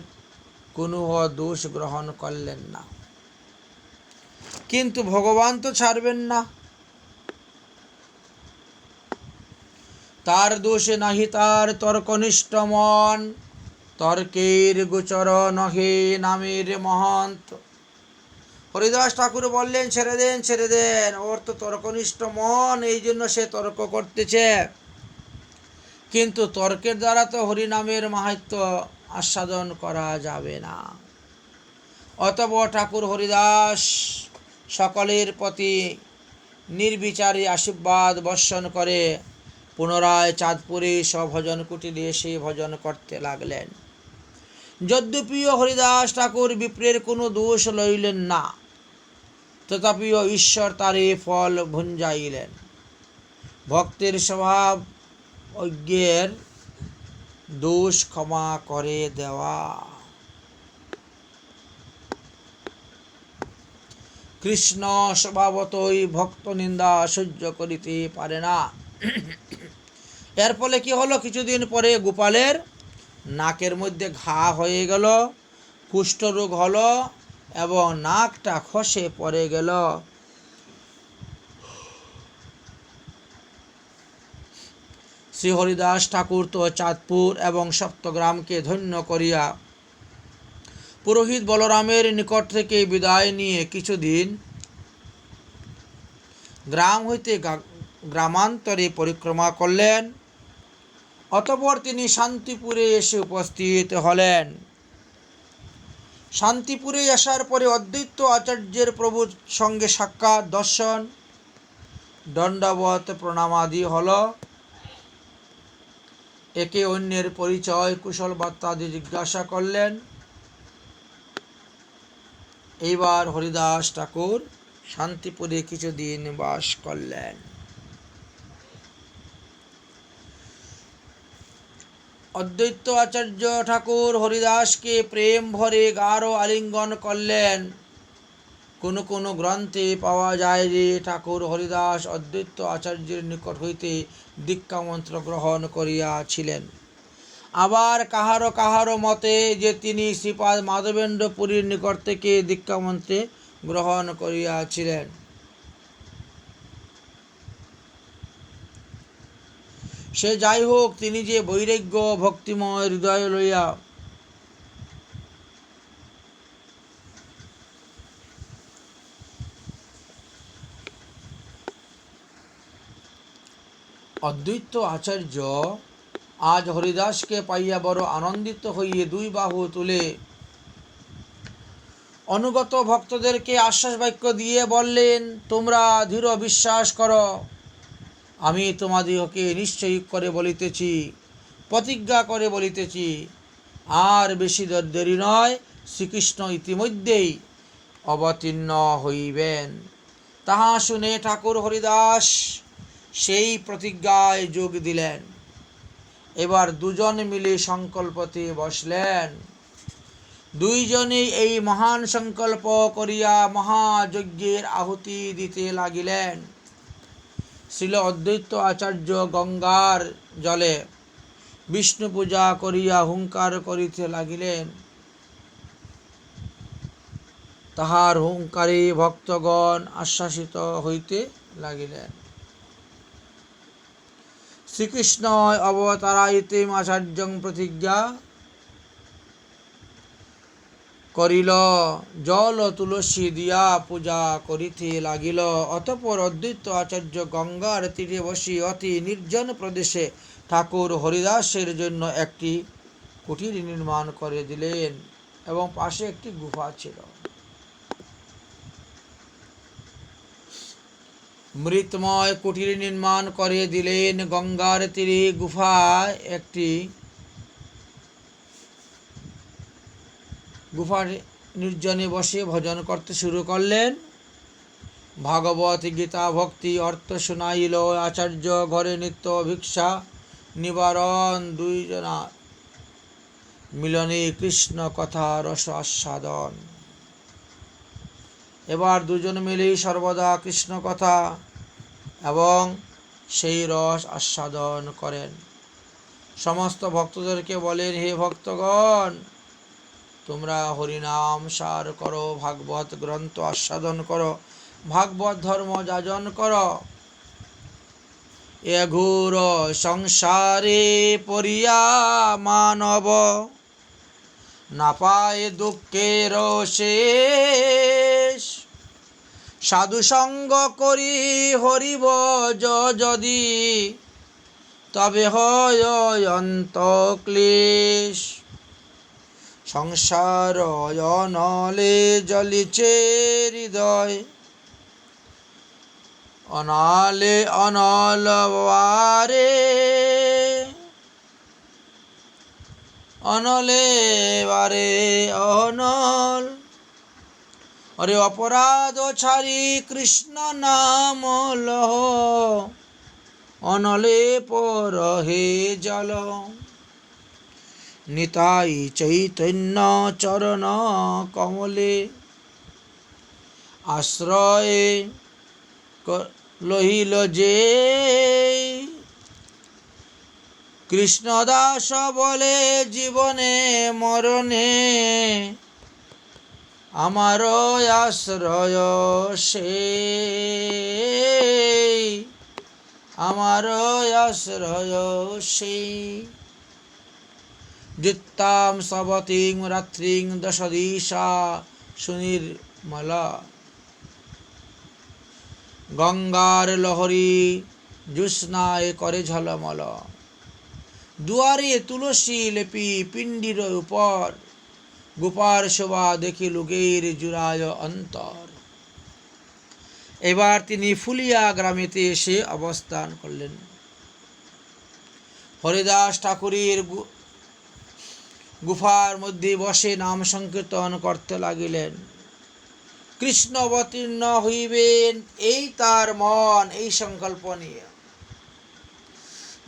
Speaker 1: কোনো দোষ গ্রহণ করলেন না, কিন্তু ভগবান তো ছাড়বেন না। তার দোষে নাহি তার তর্কনিষ্ঠ মন, তর্কের গোচর নহে নামের মহন্ত। হরিদাস ঠাকুর বললেন, ছেড়ে দেন, ছেড়ে দেন, ওর তো তর্কনিষ্ঠ মন, এই জন্য সে তর্ক করতেছে, কিন্তু তর্কের দ্বারা তো হরিনামের মাহাত্ম্য আস্বাদন করা যাবে না। অতঃপর ঠাকুর হরিদাস সকলের প্রতি নির্বিচারে আশীর্বাদ বর্ষণ করে পুনরায় চাঁদপুরে স্বভজন কুটিরে এসে ভজন করতে লাগলেন। যদ্যপিও হরিদাস ঠাকুর বিপ্রের কোনো দোষ লইলেন না, তথাপিও ঈশ্বর তারে ফল ভুঞ্জাইলেন। ভক্তের স্বভাব অজ্ঞের দোষ ক্ষমা করে দেওয়া। কৃষ্ণ স্বভাবতই ভক্ত নিন্দা সহ্য করিতে পারে না। এর ফলে কি হলো, কিছুদিন পরে গোপালের নাকের মধ্যে ঘা হয়ে গেল, কুষ্ঠরোগ হলো এবং নাকটা খসে পড়ে গেল। শ্রী হরিদাস ঠাকুর তো চাঁদপুর এবং সপ্তগ্রামকে ধন্য করিয়া পুরোহিত বলরামের নিকট থেকে বিদায় নিয়ে কিছুদিন গ্রাম হইতে গ্রামান্তরে পরিক্রমা করলেন। অতঃপর তিনি শান্তিপুরে এসে উপস্থিত হলেন। শান্তিপুরে আসার পরে অদ্বৈত আচার্যের প্রভুর সঙ্গে সাক্ষাৎ, দর্শন, দণ্ডবত প্রণামাদি হল। একে অন্যের পরিচয়, কুশল বার্তাদি জিজ্ঞাসা করলেন। এইবার হরিদাস ঠাকুর শান্তিপুরে কিছুদিন বাস করলেন। অদ্বৈত আচার্য ঠাকুর হরিদাসকে প্রেম ভরে গাঢ় আলিঙ্গন করলেন। কোনো কোনো গ্রন্থে পাওয়া যায় যে ঠাকুর হরিদাস অদ্বৈত আচার্যের নিকট হইতে দীক্ষামন্ত্র গ্রহণ করিয়াছিলেন। আবার কাহারো কাহারো মতে যে তিনি শ্রীপাদ মাধবেন্দ্র পুরীর নিকট থেকে দীক্ষামন্ত্রে গ্রহণ করিয়াছিলেন। সে যাই হোক, তিনি যে বৈরাগ্য ভক্তিময় হৃদয় লইয়া অদ্বৈত আচার্য আজ হরিদাসকে পাইয়া বড় আনন্দিত হইয়ে দুই বাহু তুলে অনুগত ভক্তদেরকে আশ্বাস বাক্য দিয়ে বললেন, তোমরা দৃঢ় বিশ্বাস করো, আমি তোমাদিগকে নিশ্চয়ই করে বলিতেছি, প্রতিজ্ঞা করে বলিতেছি, আর বেশি দেরি নয়, শ্রীকৃষ্ণ ইতিমধ্যেই অবতীর্ণ হইবেন। তাহা শুনে ঠাকুর হরিদাস সেই প্রতিজ্ঞায় যোগ দিলেন। এবার দুজন মিলে সংকল্পতে বসলেন। দুইজনেই এই মহান সংকল্প করিয়া মহাযজ্ঞের আহুতি দিতে লাগিলেন। শ্রীল অদ্বৈত আচার্য গঙ্গার জলে বিষ্ণু পূজা করিয়া হুঙ্কার করিতে লাগিলেন। তাহার হুঙ্কারে ভক্তগণ আশ্বাসিত হইতে লাগিলেন। শ্রীকৃষ্ণ অবতারাইতে আচার্যং প্রতিজ্ঞা করিল, জল তুলসী দিয়া পূজা করিতে লাগিল। অতঃপর অদ্বৈত আচার্য গঙ্গার তীরে বসি অতি নির্জন প্রদেশে ঠাকুর হরিদাসের জন্য একটি কুটির নির্মাণ করে দিলেন এবং পাশে একটি গুফা ছিল। মৃতময় কুটির নির্মাণ করে দিলেন। গঙ্গার তীরে গুফায় একটি গুফার নির্জনে বসে ভজন করতে শুরু করলেন। ভাগবত গীতা ভক্তি অর্থ শুনাইল আচার্য ঘরে নিত্য ভিক্ষা নিবারণ দুইজনা মিলনে কৃষ্ণ কথা রস আস্বাদন। এবার দুজন মিলেই সর্বদা কৃষ্ণ কথা এবং সেই রস আস্বাদন করেন। সমস্ত ভক্তদেরকে বলেন, হে ভক্তগণ, তোমরা হরিনাম সার করো, ভাগবত গ্রন্থ আস্বাদন করো, ভাগবত ধর্ম যাজন করো। এ ঘোর সংসারে পড়িয়া মানব না পায় দুঃখের শেষ। সাধু সঙ্গ করি হরিব যদি তবে হয় অন্ত ক্লেশ। সংসার অনলে জ্বলিছে হৃদয়, অনালে অনল বারে, অনলে বারে অনল। অরে অপরাধ ছাড়ি কৃষ্ণ নাম লহ, অনলে পরহে জল। নিতাই চৈতন্য চরণ কমলে, আশ্রয়ে লহিল যে। কৃষ্ণদাস বলে জীবনে মরণে, আমার আশ্রয় সে, আমার আশ্রয় সে। দিত্তাম সবতিং রাত্রিং দশ দিশা সুনির্মল, গঙ্গার লহরী জ্যোৎস্নায় করে ঝলমল। দুয়ারে তুলসী লেপি পিণ্ডির উপর, গোপার শোভা দেখি লোকের জুড়ায় অন্তর। এবার তিনি ফুলিয়া গ্রামেতে এসে অবস্থান করলেন। হরিদাস ঠাকুরের গুফার মধ্যে বসে নাম সংকীর্তন করতে লাগিলেন। কৃষ্ণ অবতীর্ণ হইবেন এই তার মন, এই সংকল্প নিয়ে।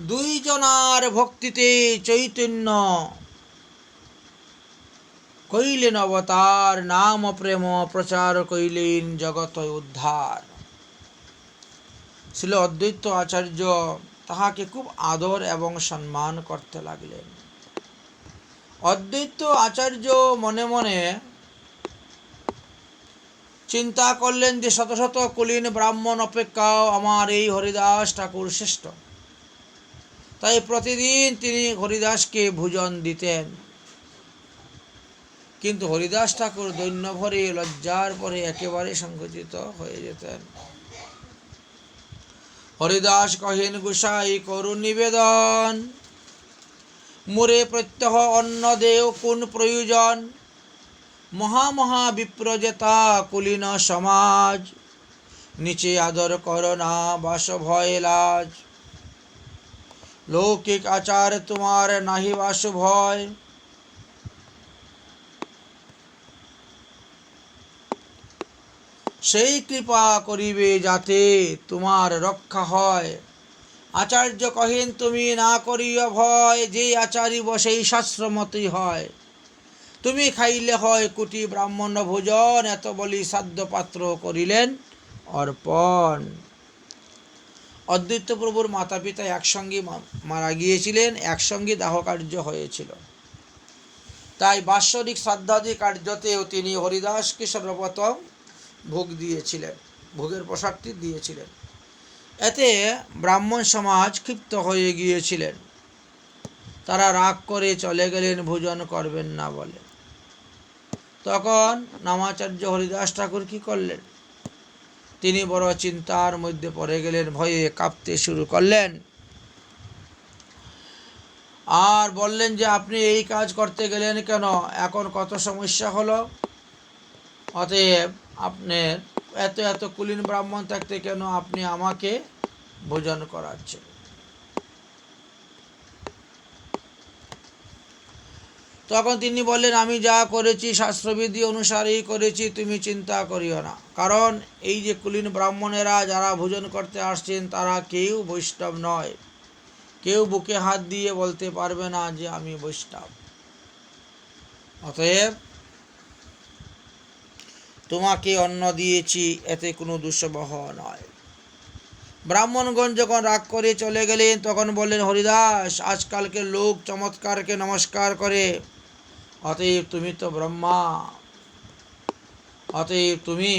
Speaker 1: দুইজনার ভক্তিতে চৈতন্য কইলেন অবতার, নাম প্রেম প্রচার কইলেন জগৎ উদ্ধার। ছিল অদ্বৈত আচার্য তাহাকে খুব আদর এবং সম্মান করতে লাগলেন। অদ্বৈত আচার্য মনে মনে চিন্তা করলেন যে শত শত কুলীন ব্রাহ্মণ অপেক্ষাও আমার এই হরিদাস ঠাকুর শ্রেষ্ঠ। তাই প্রতিদিন তিনি হরিদাসকে ভোজন দিতেন। কিন্তু হরিদাস ঠাকুর দৈন্য ভরে লজ্জার পরে একেবারে সংকুচিত হয়ে যেতেন। হরিদাস কহেন, গোসাই করুন নিবেদন, মোরে প্রত্যহ অন্ন দেও কোন প্রয়োজন। মহা বিপ্রজেতা কুলীন সমাজ, নিচে আদর কর না বাস ভয় লাজ। লৌকিক আচার তোমার নাহি বাস ভয়, সেই কৃপা করিবে যাতে তোমার রক্ষা হয়। আচার্য কহেন, তুমি না করিও ভয়, যে আচারিব সেই শাস্ত্রমতই হয়। তুমি খাইলে হয় কোটি ব্রাহ্মণ ভোজন, এত বলি সাধ্য পাত্র করিলেন অর্পণ। অদ্বৈত প্রভুর মাতা পিতা একসঙ্গে মারা গিয়েছিলেন, একসঙ্গে দাহ কার্য হয়েছিল। তাই বাৎসরিক শ্রাদ্ধাদি কার্যতেও তিনি হরিদাসকে সর্বপ্রথম ভোগ দিয়েছিলেন, ভোগের প্রসাদটি দিয়েছিলেন। এতে ব্রাহ্মণ সমাজ ক্ষিপ্ত হয়ে গিয়েছিলেন। তারা রাগ করে চলে গেলেন ভোজন করবেন না বলে। তখন নামাচার্য হরিদাস ঠাকুর কি করলেন? তিনি বড় চিন্তার মধ্যে পড়ে গেলেন, ভয়ে কাঁপতে শুরু করলেন। আর বললেন যে আপনি এই কাজ করতে গেলেন কেন? এখন কত সমস্যা হলো। অতএব আপনার এত কুলীন ব্রাহ্মণ থাকতে কেন আপনি আমাকে ভোজন করাচ্ছেন? তখন তিনি বললেন, আমি যা করেছি শাস্ত্রবিধি অনুসারেই করেছি, তুমি চিন্তা করিও না। কারণ এই যে কুলীন ব্রাহ্মণেরা যারা ভোজন করতে আসছেন তারা কেউ বৈষ্ণব নয়, কেউ বুকে হাত দিয়ে বলতে পারবে না যে আমি বৈষ্ণব। অতএব তোমাকে অন্ন দিয়েছি, এতে কোনো দুঃসহ নয়। ব্রাহ্মণগণ যখন রাগ করে চলে গেলেন তখন বললেন, হরিদাস, আজকালকে লোক চমৎকারকে নমস্কার করে, অতএব তুমি তো ব্রহ্মা, অতএব তুমি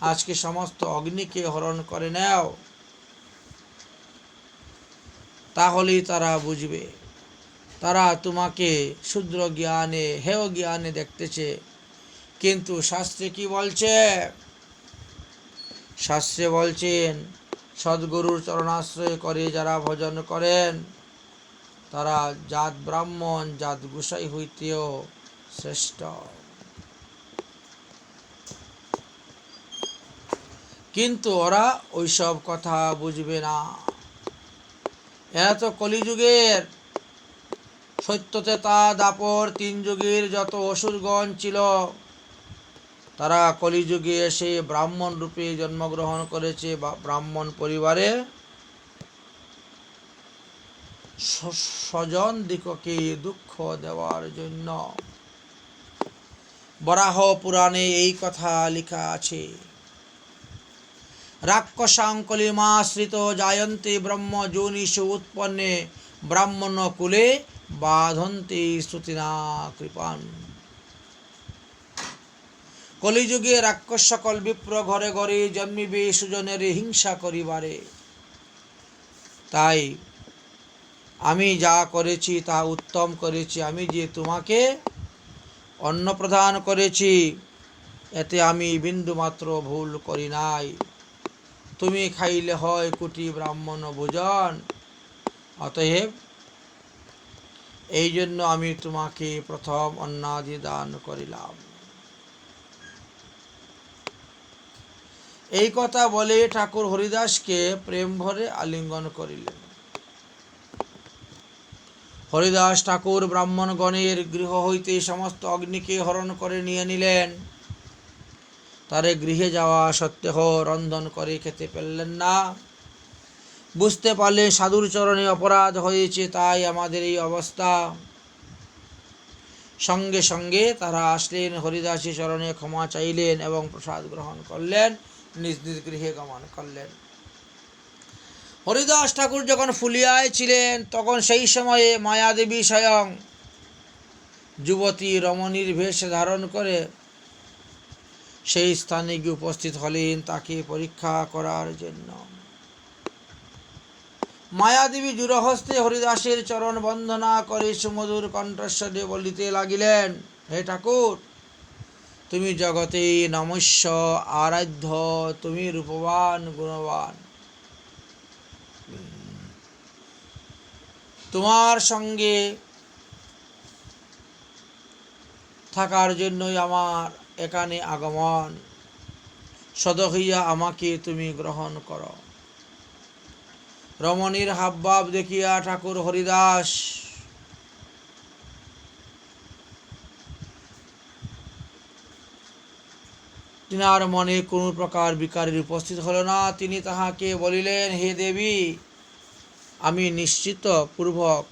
Speaker 1: আজকে সমস্ত অগ্নিকে হরণ করে নাও, তাহলেই তারা বুঝবে। তারা তোমাকে শূদ্র জ্ঞানে, হেয় জ্ঞানে দেখতেছে। কিন্তু শাস্ত্রে কি বলছে? শাস্ত্রে বলছেন, সদ্গুরুর চরণাশ্রয় করে যারা ভজন করেন তারা জাত ব্রাহ্মণ, জাত গোসাই হইতেও শ্রেষ্ঠ। কিন্তু ওরা ওইসব কথা বুঝবে না। এরা তো কলিযুগের সত্যতেতা দাপর 3 যুগের যত অসুরগণ ছিল তারা কলিযুগে এসে ব্রাহ্মণ রূপে জন্মগ্রহণ করেছে, ব্রাহ্মণ পরিবারে স্বজন দিগকে দুঃখ দেওয়ার জন্য। বরাহ পুরাণে এই কথা লেখা আছে, রাক্ষসাঙ্কলিমাশ্রিত জায়ন্তে ব্রহ্ম যোনিষু উৎপন্নে ব্রাহ্মণ কুলে বাধন্তে শ্রুতিনা কৃপান। কলিযুগে রাক্ষস সকল বিপ্র ঘরে ঘরে জন্মিবে সুজনের হিংসা করিবারে। তাই আমি যা করেছি তা উত্তম করেছি। আমি যে তোমাকে অন্ন প্রদান করেছি এতে আমি বিন্দুমাত্র ভুল করি নাই। তুমি খাইলে হয় কোটি ব্রাহ্মণ ভোজন, অতএব এই জন্য আমি তোমাকে প্রথম অন্নাদি দান করিলাম। এই কথা বলে ঠাকুর হরিদাসকে প্রেম ভরে আলিঙ্গন করিলেন। হরিদাস ঠাকুর ব্রাহ্মণগণের গৃহ হইতে সমস্ত অগ্নিকে হরণ করে নিয়ে নিলেন। তারে গৃহে যাওয়া সত্ত্বেও রন্ধন করে খেতে পারলেন না। বুঝতে পারলেন সাধুর চরণে অপরাধ হয়েছে, তাই আমাদের এই অবস্থা। সঙ্গে সঙ্গে তারা আসলেন, হরিদাসের চরণে ক্ষমা চাইলেন এবং প্রসাদ গ্রহণ করলেন, নিজ নিজ গৃহে গমন করলেন। হরিদাস ঠাকুর যখন ফুলিয়ায় ছিলেন তখন সেই সময়ে মায়াদেবী স্বয়ং যুবতী রমণীর বেশ ধারণ করে সেই স্থানে গিয়ে উপস্থিত হলেন তাকে পরীক্ষা করার জন্য। মায়াদেবী জুরহস্তে হরিদাসের চরণ বন্দনা করে সুমধুর কণ্ঠস্বরে বলিতে লাগিলেন, হে ঠাকুর, তুমি জগতে নমস্য আরাধ্য, তুমি রূপবান গুণবান। তোমার সঙ্গে থাকার জন্যই আমার এখানে আগমন। সদহইয়া আমাকে তুমি গ্রহণ করো। রমণীর হাবভাব দেখিয়া ঠাকুর হরিদাস তিনার মনে কোনো প্রকার বিকারের উপস্থিত হল না। তিনি তাহাকে বলিলেন, হে দেবী, আমি নিশ্চিত পূর্বক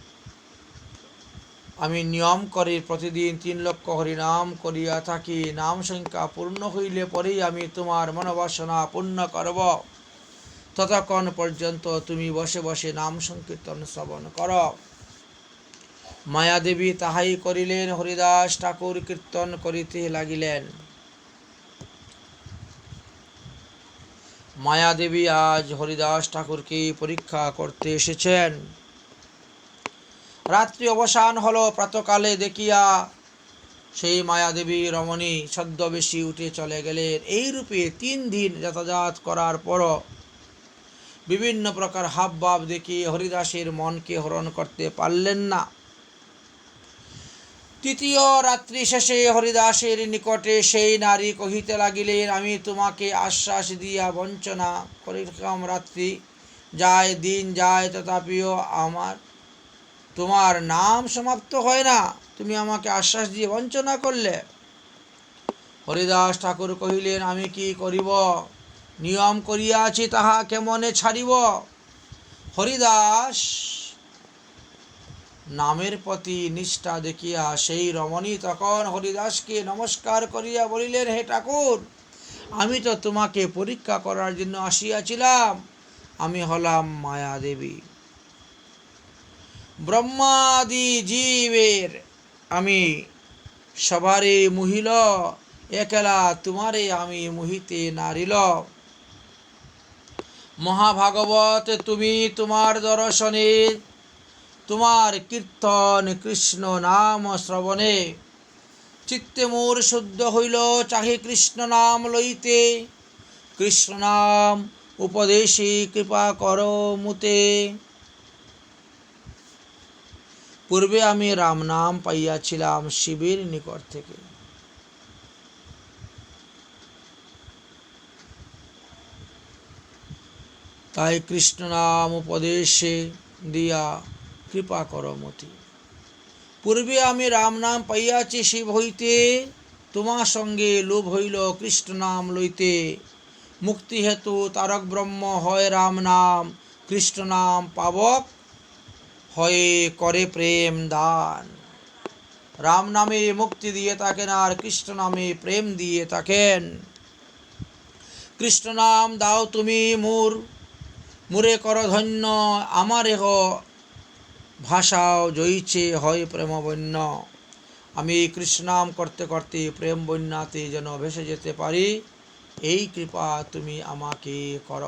Speaker 1: আমি নিয়ম করে প্রতিদিন 3 লক্ষ হরিনাম করিয়া থাকি। নাম সংখ্যা পূর্ণ হইলে পরেই আমি তোমার মনোবাসনা পূর্ণ করব। ততক্ষণ পর্যন্ত তুমি বসে বসে নাম সংকীর্তন শ্রবণ কর। মায়াদেবী তাহাই করিলেন। হরিদাস ঠাকুর কীর্তন করিতে লাগিলেন। মায়াদেবী আজ হরিদাস ঠাকুরকে পরীক্ষা করতে এসেছেন। রাত্রি অবসান হল। প্রাতকালে দেখিয়া সেই মায়াদেবী রমণী ছদ্মবেশী উঠে চলে গেলেন। এইরূপে 3 দিন যাতায়াত করার পর বিভিন্ন প্রকার হাবভাব দেখিয়ে হরিদাসের মনকে হরণ করতে পারলেন না। তৃতীয় রাত্রি শেষে হরিদাসের নিকটে সেই নারী কহিতে লাগিলেন, আমি তোমাকে আশ্বাস দিয়া বঞ্চনা করিলাম। রাত্রি যায়, দিন যায়, তথাপিও তোমার নাম সমাপ্ত হয় না। তুমি আমাকে আশ্বাস দিয়ে বঞ্চনা করলে। হরিদাস ঠাকুর কহিলেন, আমি কি করিব? নিয়ম করিয়াছি তাহা কেমনে ছাড়িব? হরিদাস নামের প্রতি নিষ্ঠা দেখিয়া সেই রমণী তখন হরিদাসকে নমস্কার করিয়া বলিলেন, হে ঠাকুর, আমি তো তোমাকে পরীক্ষা করার জন্য আসিয়াছিলাম। আমি হলাম মায়া দেবী। ব্রহ্মাদি জীবের আমি সবারে মুহিল, একলা তোমারে আমি মুহিতে নারিল। মহাভাগবত তুমি তোমার দর্শনে, তোমার কীর্তন কৃষ্ণ নাম শ্রবণে চিত্তে মোর শুদ্ধ হইল, চাহে কৃষ্ণ নাম লইতে। কৃষ্ণ নাম উপদেশে কৃপা কর মুতে। পূর্বে আমি রাম নাম পাইয়াছিলাম শিবের নিকট থেকে। তাই কৃষ্ণ নাম উপদেশে দিয়া কৃপা কর মতি। পূর্বে আমি রাম নাম পাইয়াছি শিব হইতে, তোমার সঙ্গে লোভ হইল কৃষ্ণ নাম লইতে। মুক্তি হেতু তারক ব্রহ্ম হয় রাম নাম, কৃষ্ণ নাম পাবক হয়ে করে প্রেম দান। রাম নামে মুক্তি দিয়ে থাকেন আর কৃষ্ণ নামে প্রেম দিয়ে থাকেন। কৃষ্ণ নাম দাও তুমি মুরে কর ধন্য, আমার এহ ভাষাও জয়িছে হয় প্রেম বন্য। আমি কৃষ্ণ নাম করতে করতে প্রেম বন্যাতে যেন ভেসে যেতে পারি, এই কৃপা তুমি আমাকে কর।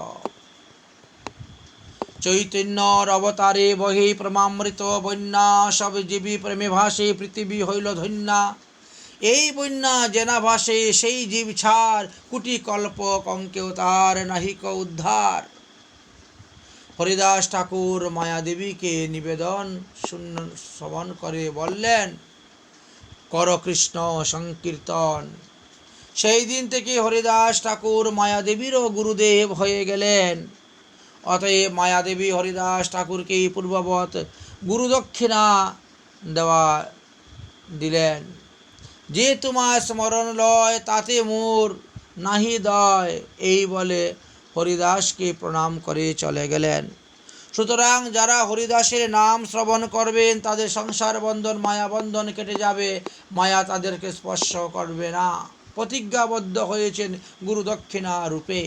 Speaker 1: চৈতন্যর অবতারে বহি প্রেমামৃত বন্যা, সব জীবী প্রেমে ভাসে পৃথিবী হইল ধন্যা। এই বন্যা জেনা ভাসে সেই জীব ছাড়, কুটি কল্প কঙ্কেও তার নাহিক উদ্ধার। হরিদাস ঠাকুর মায়াদেবীকে নিবেদন শ্রবণ করে বললেন, কর কৃষ্ণ সংকীর্তন। সেই দিন থেকে হরিদাস ঠাকুর মায়াদেবীরও গুরুদেব হয়ে গেলেন। অতএব মায়াদেবী হরিদাস ঠাকুরকে পূর্ববৎ গুরুদক্ষিণা দিলেন। যে তোমার স্মরণ লয় তাতে মোর নাহি দয়, এই বলে হরিদাসকে প্রণাম করে চলে গেলেন। সুতরাং যারা হরিদাসের নাম শ্রবণ করবেন তাদের সংসার বন্ধন মায়া বন্ধন কেটে যাবে, মায়া তাদেরকে স্পর্শ করবে না। প্রতিজ্ঞাবদ্ধ হয়েছেন গুরুদক্ষিণা রূপে।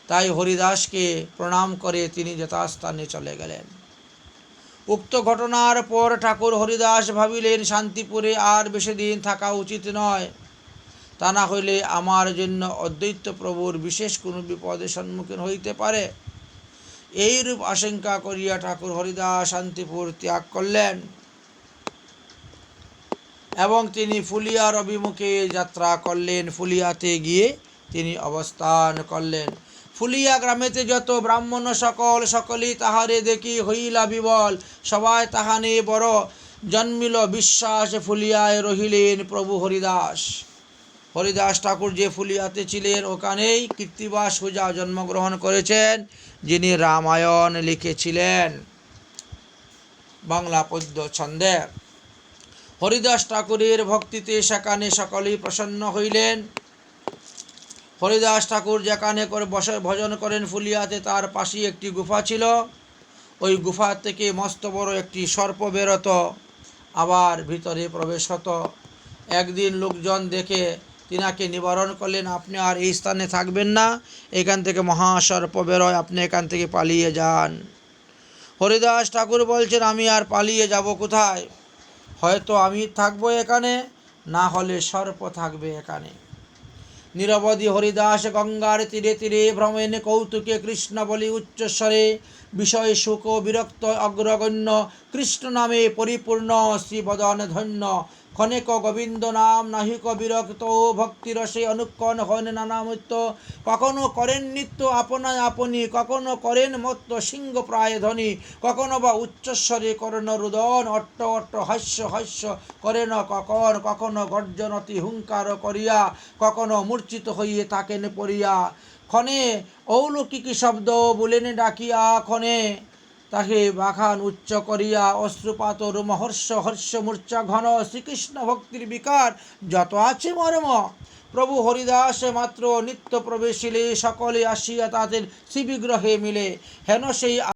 Speaker 1: তাই হরিদাসকে প্রণাম করে তিনি যথাস্থানে চলে গেলেন। উক্ত ঘটনার পর ঠাকুর হরিদাস ভাবিলেন, শান্তিপুরে আর বেশি দিন থাকা উচিত নয়, তা না হইলে আমার জন্য অদ্বৈত প্রভুর বিশেষ কোনো বিপদের সম্মুখীন হইতে পারে। এইরূপ আশঙ্কা করিয়া ঠাকুর হরিদাস শান্তিপুর ত্যাগ করলেন এবং তিনি ফুলিয়ার অভিমুখে যাত্রা করলেন। ফুলিয়াতে গিয়ে তিনি অবস্থান করলেন। ফুলিয়া গ্রামেতে যত ব্রাহ্মণ সকলেই তাহারে দেখি হইলা বিবল। সবাই তাহানে বড় জন্মিল বিশ্বাস, ফুলিয়ায় রহিলেন প্রভু হরিদাস। হরিদাস ঠাকুর যে ফুলিয়াতে ছিলেন ওখানেই কৃত্তিবাস সুজা জন্মগ্রহণ করেছেন, যিনি রামায়ণ লিখেছিলেন বাংলা পদ্য ছন্দে। হরিদাস ঠাকুরের ভক্তিতে সেখানে সকলেই প্রসন্ন হইলেন। হরিদাস ঠাকুর যেখানে করে বসে ভজন করেন ফুলিয়াতে তার পাশেই একটি গুফা ছিল। ওই গুফা থেকে মস্ত বড় একটি সর্প বেরোত, আবার ভিতরে প্রবেশ হতো। একদিন লোকজন দেখে তিনাকে নিবারণ করলেন, আপনি আর এই স্থানে থাকবেন না, এখান থেকে মহাসর্প বেরোয়, আপনি এখান থেকে পালিয়ে যান। হরিদাস ঠাকুর বলছেন, আমি আর পালিয়ে যাব কোথায়? হয়তো আমি থাকবো এখানে, না হলে সর্প থাকবে এখানে। নিরবধি হরিদাস গঙ্গার তীরে তীরে ভ্রমেন কৌতুকে কৃষ্ণ বলি উচ্চস্বরে, বিষয় সুখ বিরক্ত অগ্রগণ্য, কৃষ্ণ নামে পরিপূর্ণ শ্রীবদন ধন্য। ক্ষণেক গোবিন্দ নাম নাহিক বিরক্ত, ভক্তিরসে অনুক্ষণ হন নানামৃত্য। কখনো করেন নিত্য আপনায় আপনি, কখনো করেন মত্ত সিংহ প্রায় ধ্বনি, কখনো বা উচ্চস্বরে করেন রুদন অট্ট অট্ট হাস্য হাস্য করেন কখন, কখনো গর্জনতি হুঙ্কার করিয়া, কখনো মূর্ছিত হইয়ে থাকেন পড়িয়া। ক্ষণে অলৌকিক শব্দ বলেন ডাকিয়া, ক্ষণে তাহে বাখান উচ্চ করিয়া অশ্রুপাত রোমহর্ষ হর্ষ মূর্ছা ঘন শ্রীকৃষ্ণ ভক্তির বিকার যত আছে মর্ম। প্রভু হরিদাস মাত্র নিত্য প্রবেশিলে সকলে আসিয়া তাদের শ্রীবিগ্রহে মিলে, হেন সেই